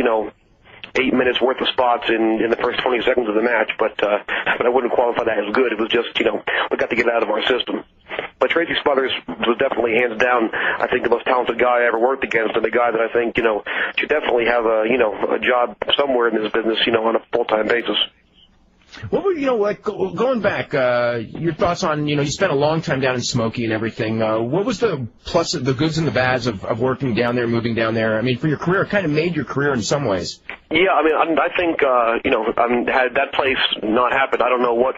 8 minutes worth of spots in the first 20 seconds of the match. But I wouldn't qualify that as good. It was just, we got to get it out of our system. But Tracy Smothers was definitely, hands down, I think the most talented guy I ever worked against, and the guy that I think, should definitely have a job somewhere in this business, on a full-time basis. What were, going back, your thoughts on, you spent a long time down in Smoky and everything. What was the plus, the goods and the bads of working down there, moving down there? I mean, for your career, it kind of made your career in some ways. Yeah, I mean, I think, had that place not happened, I don't know what,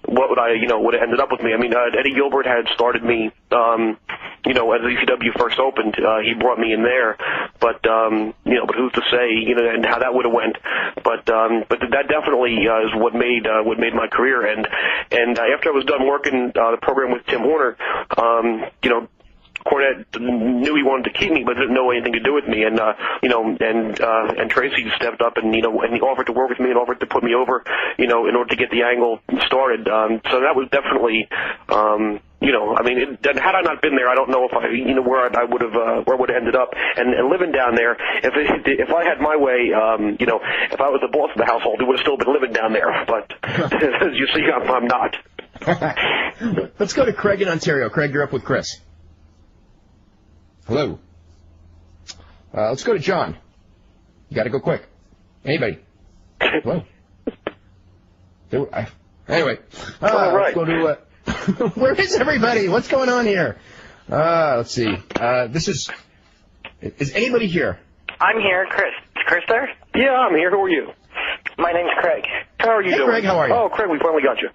what would have ended up with me. I mean, Eddie Gilbert had started me, as ECW first opened, he brought me in there, but but who's to say, and how that would have went. But that definitely is what made my career. And after I was done working the program with Tim Horner, Cornette knew he wanted to keep me, but didn't know anything to do with me. And and Tracy stepped up and he offered to work with me and offered to put me over, in order to get the angle started. So that was definitely, I mean, had I not been there, I don't know if where I would have ended up. And living down there, if I had my way, if I was the boss of the household, we would have still been living down there. But as you see, I'm not. Let's go to Craig in Ontario. Craig, you're up with Chris. Hello. Let's go to John. You got to go quick. Anybody? Hello. Anyway. All right. Let's go to, where is everybody? What's going on here? Let's see. Is anybody here? I'm here. Chris. Is Chris there? Yeah, I'm here. Who are you? My name's Craig. How are you doing? Craig, how are you? Oh, Craig, we finally got you.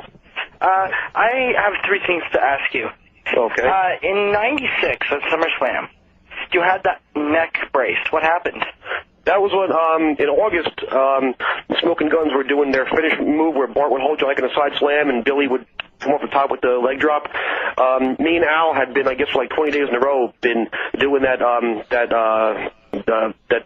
I have 3 things to ask you. Okay. In '96 at SummerSlam, you had that neck brace. What happened? That was when, in August, Smoking Guns were doing their finish move where Bart would hold you like in a side slam and Billy would come off the top with the leg drop. Me and Al had been, I guess, for like 20 days in a row, been doing that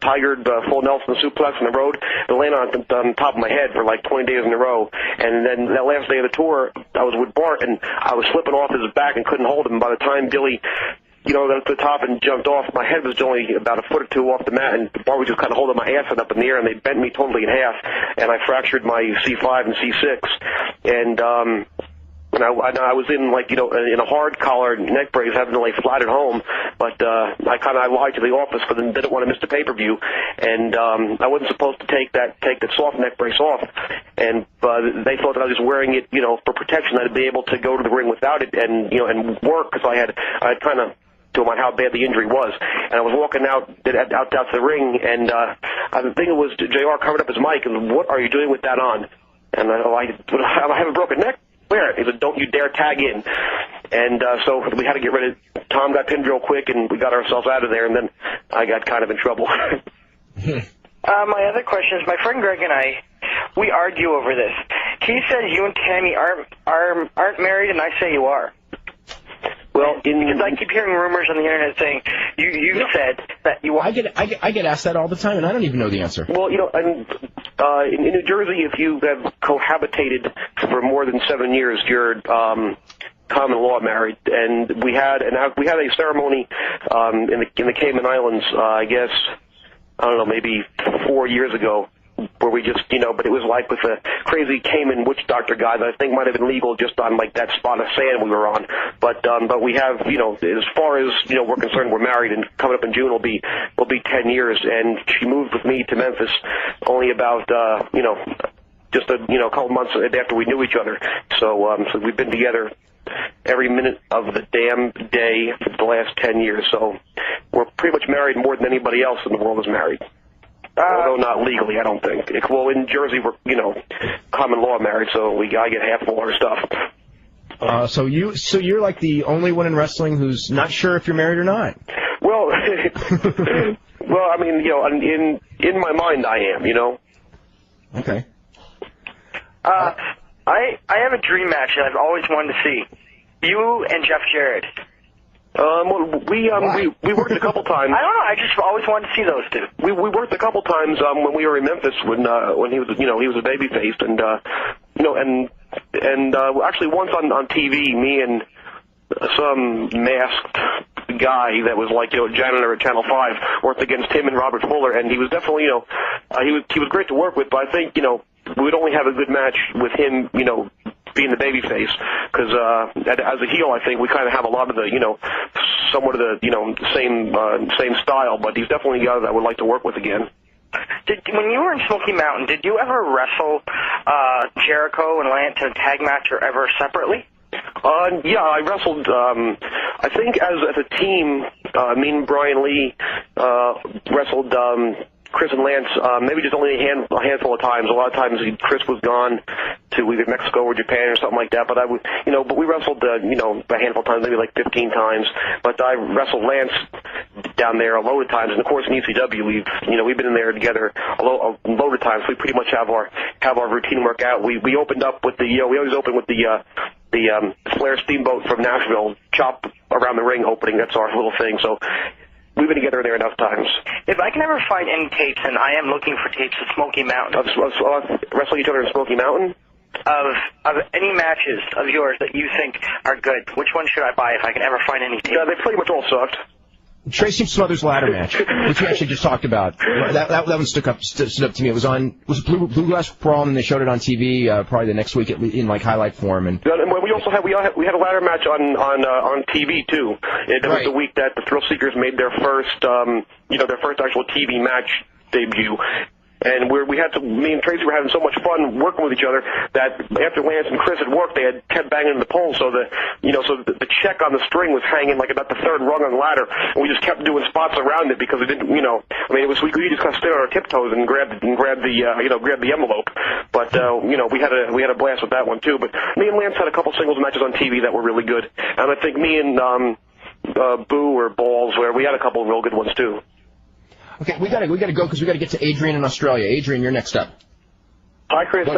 tiger full Nelson suplex on the road, and laying on top of my head for like 20 days in a row. And then that last day of the tour, I was with Bart, and I was slipping off his back and couldn't hold him. By the time Billy, got up to the top and jumped off, my head was only about a foot or two off the mat, and Bart was just kind of holding my ass up in the air, and they bent me totally in half, and I fractured my C5 and C6. And I was in in a hard collar neck brace, having to lay flat at home, but I lied to the office because I didn't want to miss the pay-per-view, and I wasn't supposed to take that soft neck brace off, and they thought that I was just wearing it, for protection. I'd be able to go to the ring without it and work, because I had kind of told him how bad the injury was, and I was walking out to the ring, and I think it was JR covered up his mic, and what are you doing with that on? And I have a broken neck. Where? He said, don't you dare tag in. And so we had to get rid of Tom got pinned real quick, and we got ourselves out of there, and then I got kind of in trouble. My other question is, my friend Greg and I, we argue over this. He says you and Tammy aren't married, and I say you are. Well, because I keep hearing rumors on the internet saying you said that you are. I get asked that all the time, and I don't even know the answer. Well, in New Jersey, if you have cohabitated for more than 7 years, you're common law married. And we had a ceremony in the Cayman Islands, I guess, I don't know, maybe 4 years ago, where we just, but it was like with a crazy Cayman witch doctor guy that I think might have been legal just on like that spot of sand we were on. But we have, as far as, we're concerned, we're married, and coming up in June will be 10 years. And she moved with me to Memphis only about, just a couple months after we knew each other. So we've been together every minute of the damn day for the last 10 years. So we're pretty much married more than anybody else in the world is married. Although not legally, I don't think. Well, in Jersey, we're, common law married, so I get half of all our stuff. So you're like the only one in wrestling who's not sure if you're married or not. Well, well, I mean, in my mind, I am, Okay. I have a dream match that I've always wanted to see. You and Jeff Jarrett. We worked a couple times. I don't know. I just always wanted to see those two. We worked a couple times when we were in Memphis when he was he was a babyface, and actually once on TV, me and some masked guy that was like janitor at Channel 5 worked against him and Robert Fuller, and he was definitely he was great to work with, but I think we would only have a good match with him being the babyface, because as a heel, I think we kind of have a lot of the somewhat of the same style, but he's definitely a guy that I would like to work with again. When you were in Smoky Mountain, did you ever wrestle Jericho and Lance in a tag match or ever separately? Yeah, I wrestled, I think as a team, me and Brian Lee wrestled Chris and Lance, maybe just only a handful of times. A lot of times Chris was gone to either Mexico or Japan or something like that. But I would, but we wrestled, a handful of times, maybe like 15 times. But I wrestled Lance down there a load of times, and of course in ECW we've been in there together a load of times. We pretty much have our routine work out. We opened up with we always open with the Flair Steamboat from Nashville, chop around the ring opening. That's our little thing. So we've been together there enough times. If I can ever find any tapes, and I am looking for tapes of Smoky Mountain. Of wrestling each other in Smoky Mountain? Of any matches of yours that you think are good, which one should I buy if I can ever find any tapes? Yeah, they pretty much all sucked. Tracy Smothers ladder match, which we actually just talked about. That one stood up to me. It was Blue Glass Brawl, and they showed it on TV probably the next week in like highlight form. And we also had a ladder match on TV too. It was the week that the Thrill Seekers made their first actual TV match debut. And me and Tracy were having so much fun working with each other that after Lance and Chris had worked, they had kept banging the pole, so the check on the string was hanging like about the third rung on the ladder, and we just kept doing spots around it because it didn't, we just kind of stood on our tiptoes and grabbed the envelope. But we had a blast with that one too. But me and Lance had a couple singles matches on TV that were really good, and I think me and Boo or Balls, where we had a couple of real good ones too. Okay, we gotta go because we gotta get to Adrian in Australia. Adrian, you're next up. Hi, Chris.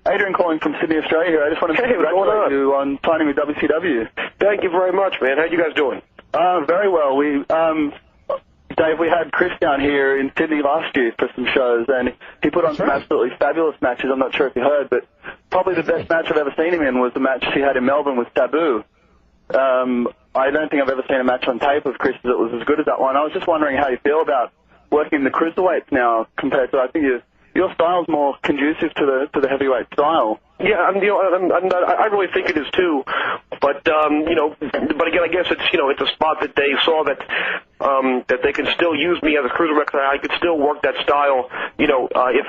Adrian calling from Sydney, Australia here. I just want to congratulate you on signing with WCW. Thank you very much, man. How you guys doing? Very well. Dave, we had Chris down here in Sydney last year for some shows, and he put on some absolutely fabulous matches. I'm not sure if you heard, but probably the best match I've ever seen him in was the match he had in Melbourne with Taboo. I don't think I've ever seen a match on tape of Chris that was as good as that one. I was just wondering how you feel about working in the cruiserweights now compared to, I think your style's more conducive to the heavyweight style. Yeah, I really think it is too. But but again, I guess it's it's a spot that they saw that they can still use me as a cruiserweight. I could still work that style, if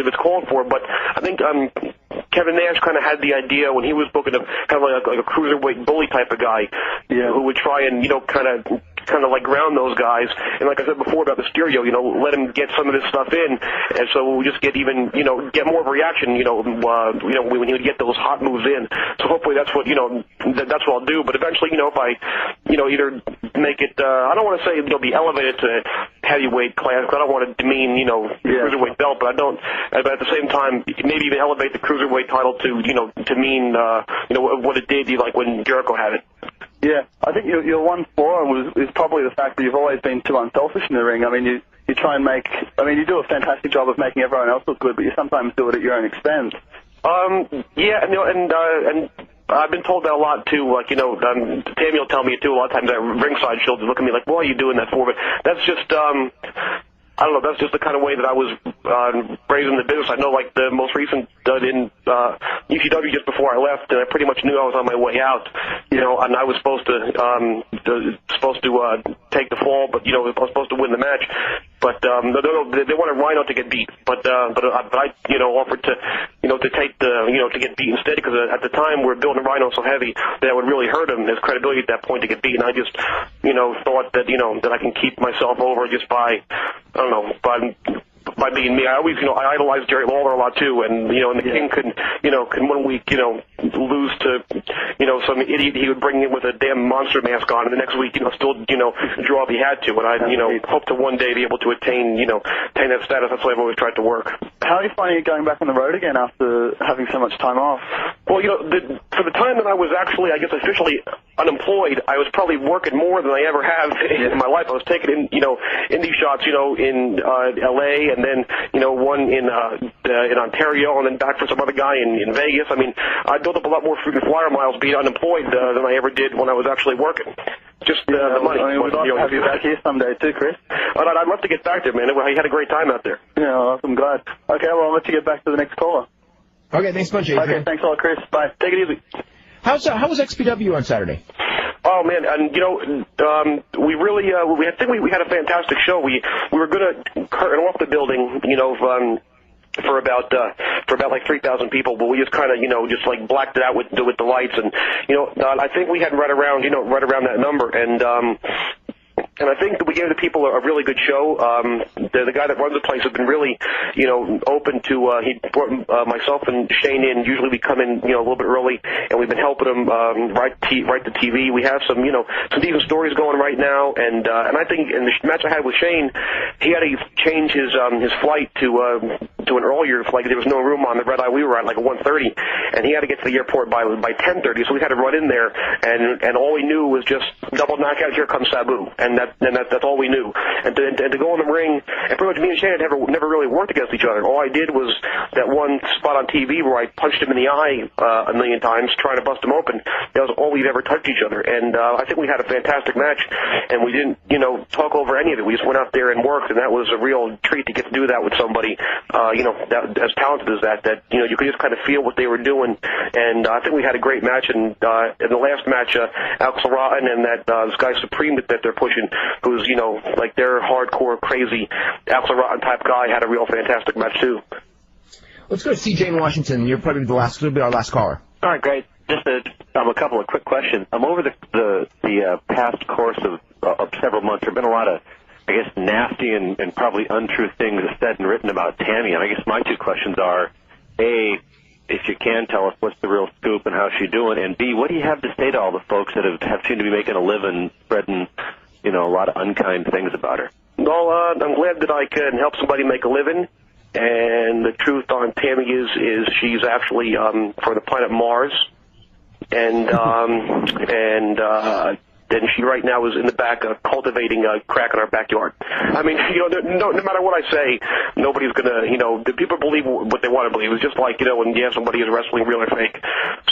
it's called for. But I think Kevin Nash kind of had the idea when he was booking kind of like a cruiserweight bully type of guy, who would try and kind of like ground those guys. And like I said before about the stereo, let him get some of this stuff in, and so we'll just get even get more of a reaction, when he would get those hot moves in. So hopefully that's what that's what I'll do. But eventually, if I either make it, I don't want to say be elevated to heavyweight class, because I don't want to demean the cruiserweight belt, but at the same time maybe even elevate the cruiserweight title to mean what it did like when Jericho had it. Yeah, I think your one flaw is probably the fact that you've always been too unselfish in the ring. I mean, you try and you do a fantastic job of making everyone else look good, but you sometimes do it at your own expense. And I've been told that a lot too. Like Tammy will tell me too. A lot of times at ringside, she'll look at me like, "What are you doing that for?" But that's just I don't know, that's just the kind of way that I was raised in the business. I know, like, the most recent in ECW just before I left, and I pretty much knew I was on my way out, and I was supposed to take the fall, but, I was supposed to win the match. But they wanted Rhino to get beat, but I offered to take to get beat instead, because at the time we were building Rhino so heavy that it would really hurt him, his credibility at that point, to get beat. And I just thought that that I can keep myself over just by by being me. I always I idolized Jerry Lawler a lot too, and and the King could 1 week lose to some idiot he would bring in with a damn monster mask on, and the next week still draw if he had to. And I hope to one day be able to attain that status. That's why I've always tried to work. How are you finding it going back on the road again after having so much time off? Well, for the time that I was actually, I guess, officially unemployed, I was probably working more than I ever have in my life. I was taking in indie shots in L.A. and then one in Ontario, and then back for some other guy in Vegas. I mean, I built up a lot more freaking flyer miles being unemployed than I ever did when I was actually working. Just the money. We'd love to have you back here someday too, Chris. I'd love to get back there, man. I had a great time out there. Yeah, awesome. Glad. Okay, well, I'll let you get back to the next caller. Okay, thanks a bunch, Adrian. Okay, thanks a lot, Chris. Bye. Take it easy. How was XPW on Saturday? Oh man, and we really I think we had a fantastic show. We were going to curtain off the building, for about like 3,000 people, but we just kind of just like blacked it out with the lights, and I think we had right around that number, and I think that we gave the people a really good show. The guy that runs the place has been really, open to. He brought myself and Shane in. Usually we come in, a little bit early, and we've been helping him write the TV. We have some decent stories going right now, and I think in the match I had with Shane, he had to change his flight to an earlier flight. There was no room on the red eye we were at, like at 1:30, and he had to get to the airport by 10:30. So we had to run in there, and all we knew was just double knockout. Here comes Sabu, and that's all we knew. And to go in the ring, and pretty much me and Shane had never really worked against each other. All I did was that one spot on TV where I punched him in the eye a million times trying to bust him open. That was all we've ever touched each other. And I think we had a fantastic match, and we didn't talk over any of it. We just went out there and worked, and that was a real treat to get to do that with somebody that as talented as that you could just kind of feel what they were doing. And I think we had a great match. And in the last match, Alex Rotten and this guy Supreme that they're pushing, who's like their hardcore crazy Alex Rotten type guy, had a real fantastic match too. Let's go to CJ in Washington. You're probably gonna be our last caller. All right, great. Just a couple of quick questions. Over the past course of several months, there have been a lot of, I guess, nasty and probably untrue things said and written about Tammy. And I guess my two questions are, A, if you can tell us what's the real scoop and how's she doing, and B, what do you have to say to all the folks that have seemed to be making a living spreading, a lot of unkind things about her? Well, I'm glad that I can help somebody make a living. and the truth on Tammy is she's actually from the planet Mars, and and she right now is in the back cultivating crack in our backyard. I mean, no matter what I say, nobody's gonna, the people believe what they want to believe. It's just like, when you have somebody who's wrestling real or fake.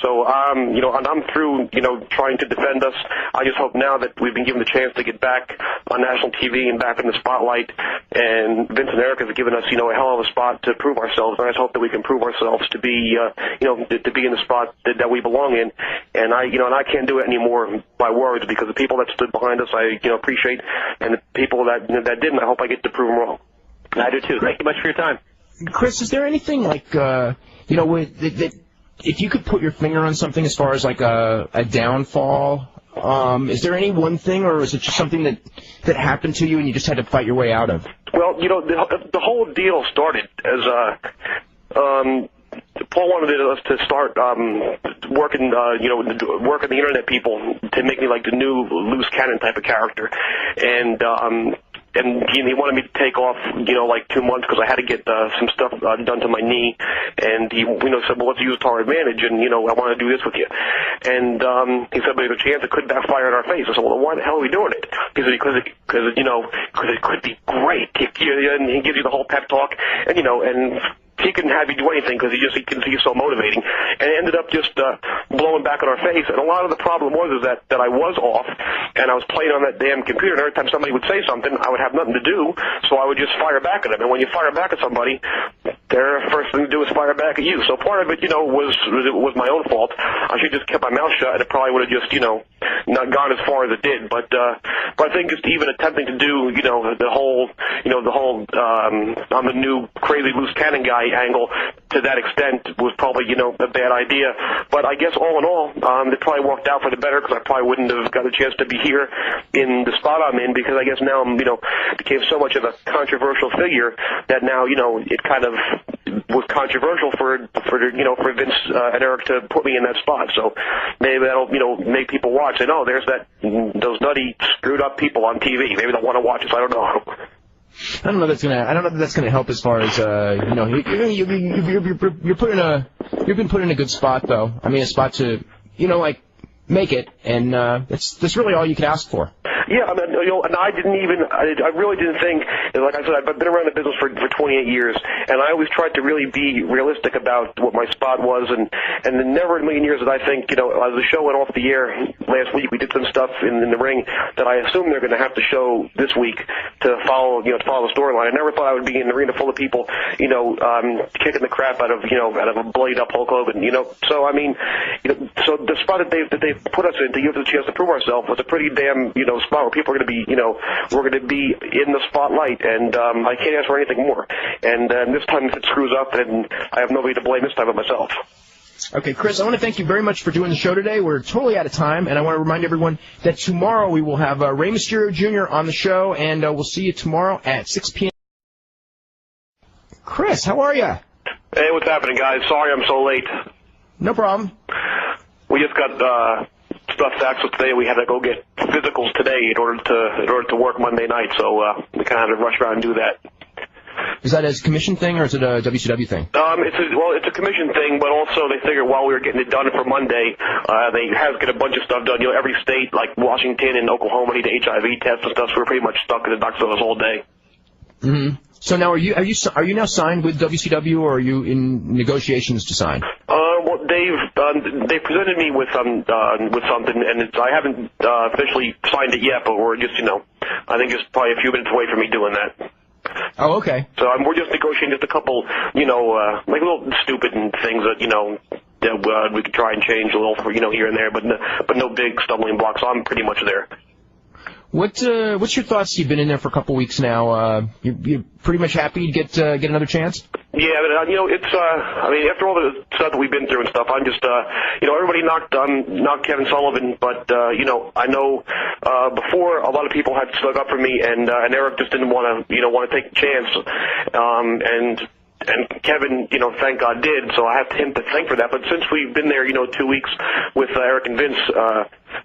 So, and I'm through, trying to defend us. I just hope now that we've been given the chance to get back on national TV and back in the spotlight, and Vince and Eric have given us, a hell of a spot to prove ourselves. And I just hope that we can prove ourselves to be, to be in the spot that we belong in. And I can't do it anymore by words, because the people that stood behind us, I appreciate, and the people that didn't, I hope I get to prove them wrong. I do too. Thank you much for your time. Chris, is there anything like that if you could put your finger on something as far as like a downfall? Is there any one thing, or is it just something that happened to you and you just had to fight your way out of? Well, the whole deal started as Paul wanted us to start working the internet people to make me like the new loose cannon type of character, and he wanted me to take off, like 2 months because I had to get some stuff done to my knee, and he, said, well, let's use to our advantage, and I want to do this with you, and he said, but there's a chance it could backfire in our face. I said, well, why the hell are we doing it? Because it could be great. And he gives you the whole pep talk, and and he couldn't have you do anything because he's so motivating, and it ended up just blowing back in our face. And a lot of the problem was that I was off, and I was playing on that damn computer, and every time somebody would say something, I would have nothing to do, so I would just fire back at them. And when you fire back at somebody, their first thing to do is fire back at you. So part of it, was my own fault. I should have just kept my mouth shut, and it probably would have just, not gone as far as it did. But I think just even attempting to do, the whole I'm the new crazy loose cannon guy angle to that extent was probably, a bad idea. But I guess all in all, it probably worked out for the better, because I probably wouldn't have got a chance to be here in the spot I'm in, because I guess now I'm, became so much of a controversial figure that now, it kind of was controversial for Vince and Eric to put me in that spot. So maybe that'll, make people watch and, there's those nutty, screwed up people on TV. Maybe they'll want to watch us. I don't know. I don't know if that's gonna help as far as you've been put in a good spot, though. I mean, a spot to make it, and that's really all you could ask for. Yeah, I mean, and I really didn't think, like I said, I've been around the business for 28 years, and I always tried to really be realistic about what my spot was, and never in a million years did I think, as the show went off the air last week, we did some stuff in the ring that I assumed they're going to have to show this week to follow the storyline. I never thought I would be in an arena full of people, kicking the crap out of a blade up Hulk Hogan, So I mean, so the spot that they've put us in to give us a chance to prove ourselves was a pretty damn spot where people are going to be we're going to be in the spotlight, and I can't ask for anything more. And this time, if it screws up, then I have nobody to blame this time but myself. Okay, Chris, I want to thank you very much for doing the show today. We're totally out of time, and I want to remind everyone that tomorrow we will have Rey Mysterio Jr. on the show, and we'll see you tomorrow at 6 p.m. Chris, how are you? Hey, what's happening, guys? Sorry I'm so late. No problem. We just got stuff faxed us today. We had to go get physicals today in order to work Monday night, so we kind of had to rush around and do that. Is that a commission thing, or is it a WCW thing? It's a commission thing, but also they figured while we were getting it done for Monday, they have to get a bunch of stuff done. Every state, like Washington and Oklahoma, need HIV tests and stuff, so we're pretty much stuck in the doctor's office all day. Mm-hmm. So now, are you now signed with WCW, or are you in negotiations to sign? Well, they presented me with something, and I haven't officially signed it yet, but we're just, I think it's probably a few minutes away from me doing that. Oh, okay. So we're just negotiating just a couple, like little stupid things that, that we could try and change a little for, here and there, but no big stumbling blocks. So I'm pretty much there. What's your thoughts? You've been in there for a couple weeks now. You're pretty much happy to get another chance? Yeah, but it's I mean, after all the stuff that we've been through and stuff, I'm just everybody knocked Kevin Sullivan, but I know before a lot of people had stuck up for me, and Eric just didn't want to take a chance, and Kevin, thank God did, so I have him to thank for that. But since we've been there, 2 weeks with Eric and Vince,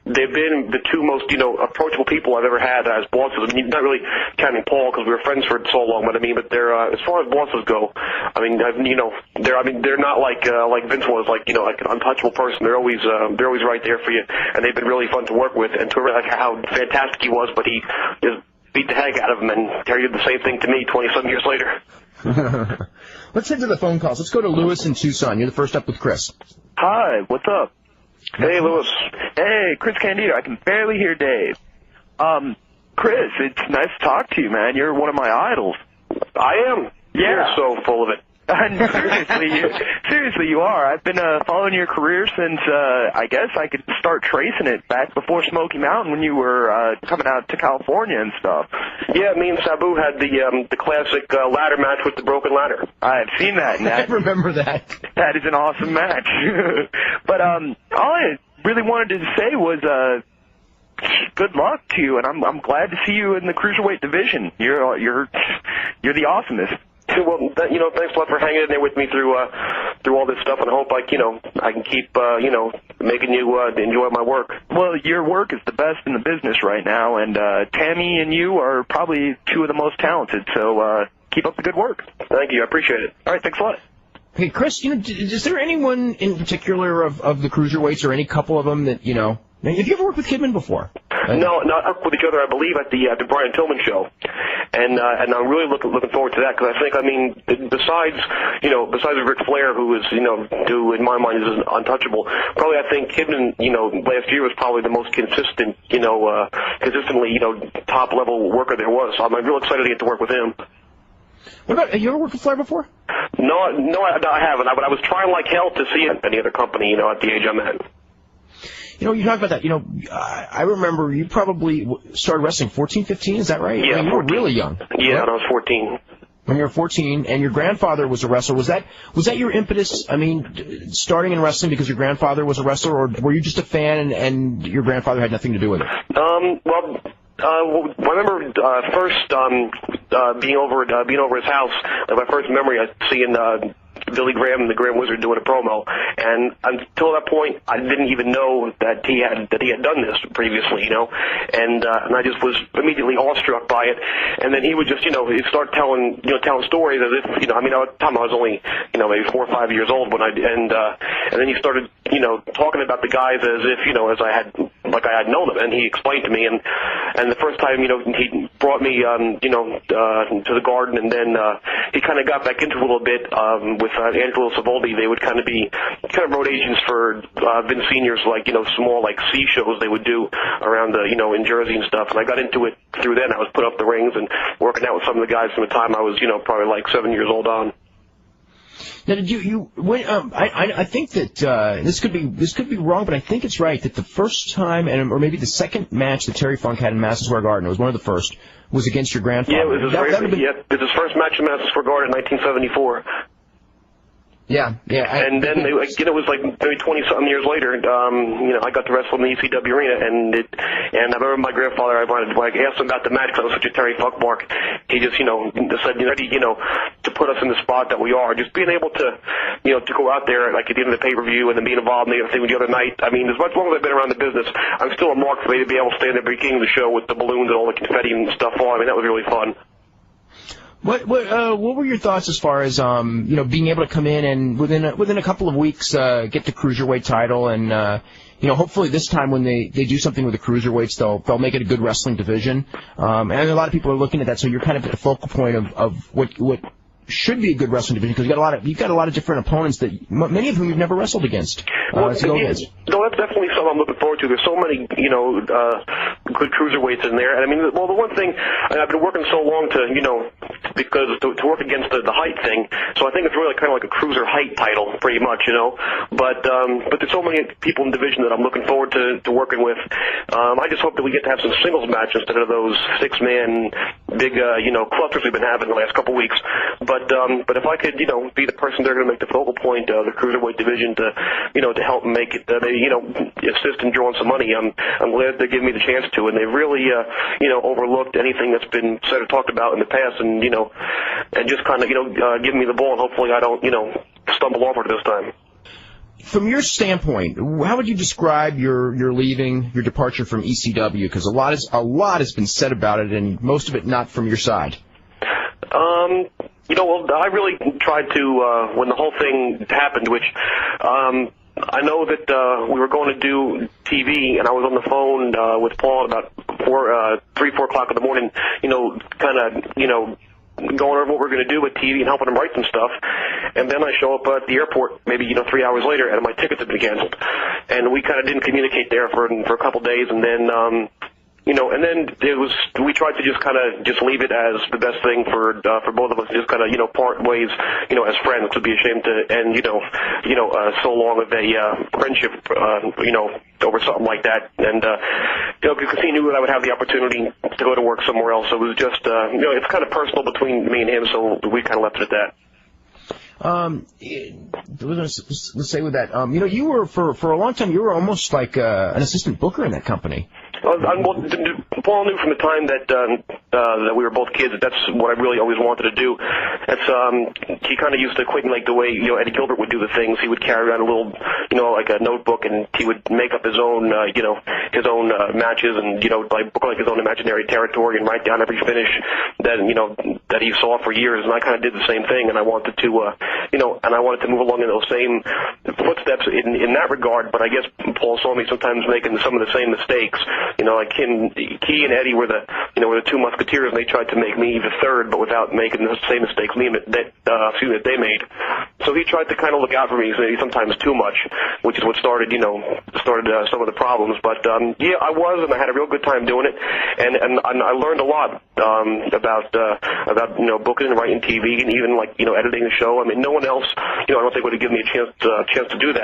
they've been the two most, approachable people I've ever had as bosses. I mean, not really counting Paul because we were friends for so long, but they're as far as bosses go, they're not like Vince was, like an untouchable person. They're always right there for you, and they've been really fun to work with. And to realize how fantastic he was, but he just beat the heck out of him, and Terry did the same thing to me 20-some years later. Let's head to the phone calls. Let's go to Lewis in Tucson. You're the first up with Chris. Hi, what's up? Hey, Lewis. Hey, Chris Candido. I can barely hear Dave. Chris, it's nice to talk to you, man. You're one of my idols. I am. Yeah. You're so full of it. Seriously, you are. I've been following your career since, I guess I could start tracing it back before Smoky Mountain when you were coming out to California and stuff. Yeah, me and Sabu had the classic ladder match with the broken ladder. I've seen that. And I remember that. That is an awesome match. But all I really wanted to say was good luck to you, and I'm glad to see you in the cruiserweight division. You're the awesomest. Well, thanks a lot for hanging in there with me through all this stuff, and I hope I can keep making you enjoy my work. Well, your work is the best in the business right now, and Tammy and you are probably two of the most talented. So keep up the good work. Thank you, I appreciate it. All right, thanks a lot. Hey, Chris, is there anyone in particular of the cruiserweights or any couple of them that Now, have you ever worked with Kidman before? No, not with each other. I believe at the Brian Tillman show, and I'm really looking forward to that because I think besides Ric Flair, who is who in my mind is untouchable, probably I think Kidman last year was probably the most consistent consistently top level worker there was. So I'm real excited to get to work with him. What about, have you ever worked with Flair before? No, I haven't. But I was trying like hell to see any other company at the age I'm at. You talk about that. I remember you probably started wrestling 14, 15. Is that right? Yeah, you were really young. Yeah, when I was 14. When you were 14, and your grandfather was a wrestler. Was that your impetus? I mean, starting in wrestling because your grandfather was a wrestler, or were you just a fan and your grandfather had nothing to do with it? Well, I remember first being over at his house. My first memory of seeing Billy Graham and the Grand Wizard doing a promo, and until that point, I didn't even know that he had done this previously, and I just was immediately awestruck by it. And then he would just, he'd start telling stories as if, at the time I was only, maybe 4 or 5 years old when and then he started, talking about the guys as if, as I had known them, and he explained to me, and the first time, he brought me, to the Garden, and then he kind of got back into it a little bit with Angelo Savoldi. They would kind of road agents for Vince Senior's, small, C shows they would do around, in Jersey and stuff. And I got into it through then. I was put up the rings and working out with some of the guys from the time I was, probably 7 years old on. Now, did I think that this could be wrong, but I think it's right that the first time, or maybe the second match that Terry Funk had in Madison Square Garden, it was one of the first, was against your grandfather. Yeah, it was his first match in Madison Square Garden in 1974. Yeah. And then it was maybe 20-something years later. I got to wrestle in the ECW arena, and I remember my grandfather. I asked him about the match because I was such a Terry Funk mark. He just said, ready, to put us in the spot that we are. Just being able to, to go out there at the end of the pay-per-view and then being involved in the other thing the other night. I mean, as much long as I've been around the business, I'm still a mark for me to be able to stand there at the beginning of the show with the balloons and all the confetti and stuff on. I mean, that was really fun. What were your thoughts as far as being able to come in and within a couple of weeks get the cruiserweight title, and hopefully this time when they do something with the cruiserweights they'll make it a good wrestling division, and a lot of people are looking at that, so you're kind of at the focal point of what should be a good wrestling division because you've got a lot of different opponents that many of whom you've never wrestled against. No, that's definitely something I'm looking forward to. There's so many good cruiserweights in there, and the one thing I've been working so long to work against the height thing, so I think it's really kind of like a cruiser height title, pretty much, But there's so many people in the division that I'm looking forward to working with. I just hope that we get to have some singles matches instead of those 6-man big clusters we've been having the last couple weeks. But if I could be the person they're going to make the focal point of the cruiserweight division to help make it assist in drawing some money, I'm glad they're giving me the chance to, and they've really overlooked anything that's been said or talked about in the past, and just kind of giving me the ball, and hopefully I don't stumble over it this time. from your standpoint, how would you describe your leaving, your departure from ECW? Because a lot has been said about it, and most of it not from your side. Well, I really tried to, when the whole thing happened, which I know that we were going to do TV, and I was on the phone with Paul at about 3, 4 o'clock in the morning, kind of, going over what we're going to do with TV and helping him write some stuff. And then I show up at the airport maybe, 3 hours later, and my tickets have been canceled. And we kind of didn't communicate there for a couple days, and then, and then we tried to just leave it as the best thing for both of us, just kind of, part ways, as friends. To be ashamed to end, so long of a friendship, over something like that. And, because he knew that I would have the opportunity to go to work somewhere else. So it was just, it's kind of personal between me and him, so we kind of left it at that. Let's say with that, you were for a long time, you were almost like an assistant booker in that company. Well, Paul knew from the time that we were both kids that that's what I really always wanted to do. That's he kind of used to equate like the way Eddie Gilbert would do the things. He would carry around a little like a notebook, and he would make up his own his own matches, and like book like his own imaginary territory, and write down every finish that that he saw for years. And I kind of did the same thing, and I wanted to and I wanted to move along in those same footsteps in that regard. But I guess Paul saw me sometimes making some of the same mistakes. Like he and Eddie were the two musketeers, and they tried to make me the third, but without making the same mistakes that they made. So he tried to kind of look out for me, maybe sometimes too much, which is what started some of the problems. But yeah, I was, and I had a real good time doing it, and I learned a lot about booking and writing TV, and even like editing the show. I mean, no one else I don't think would have given me a chance to do that.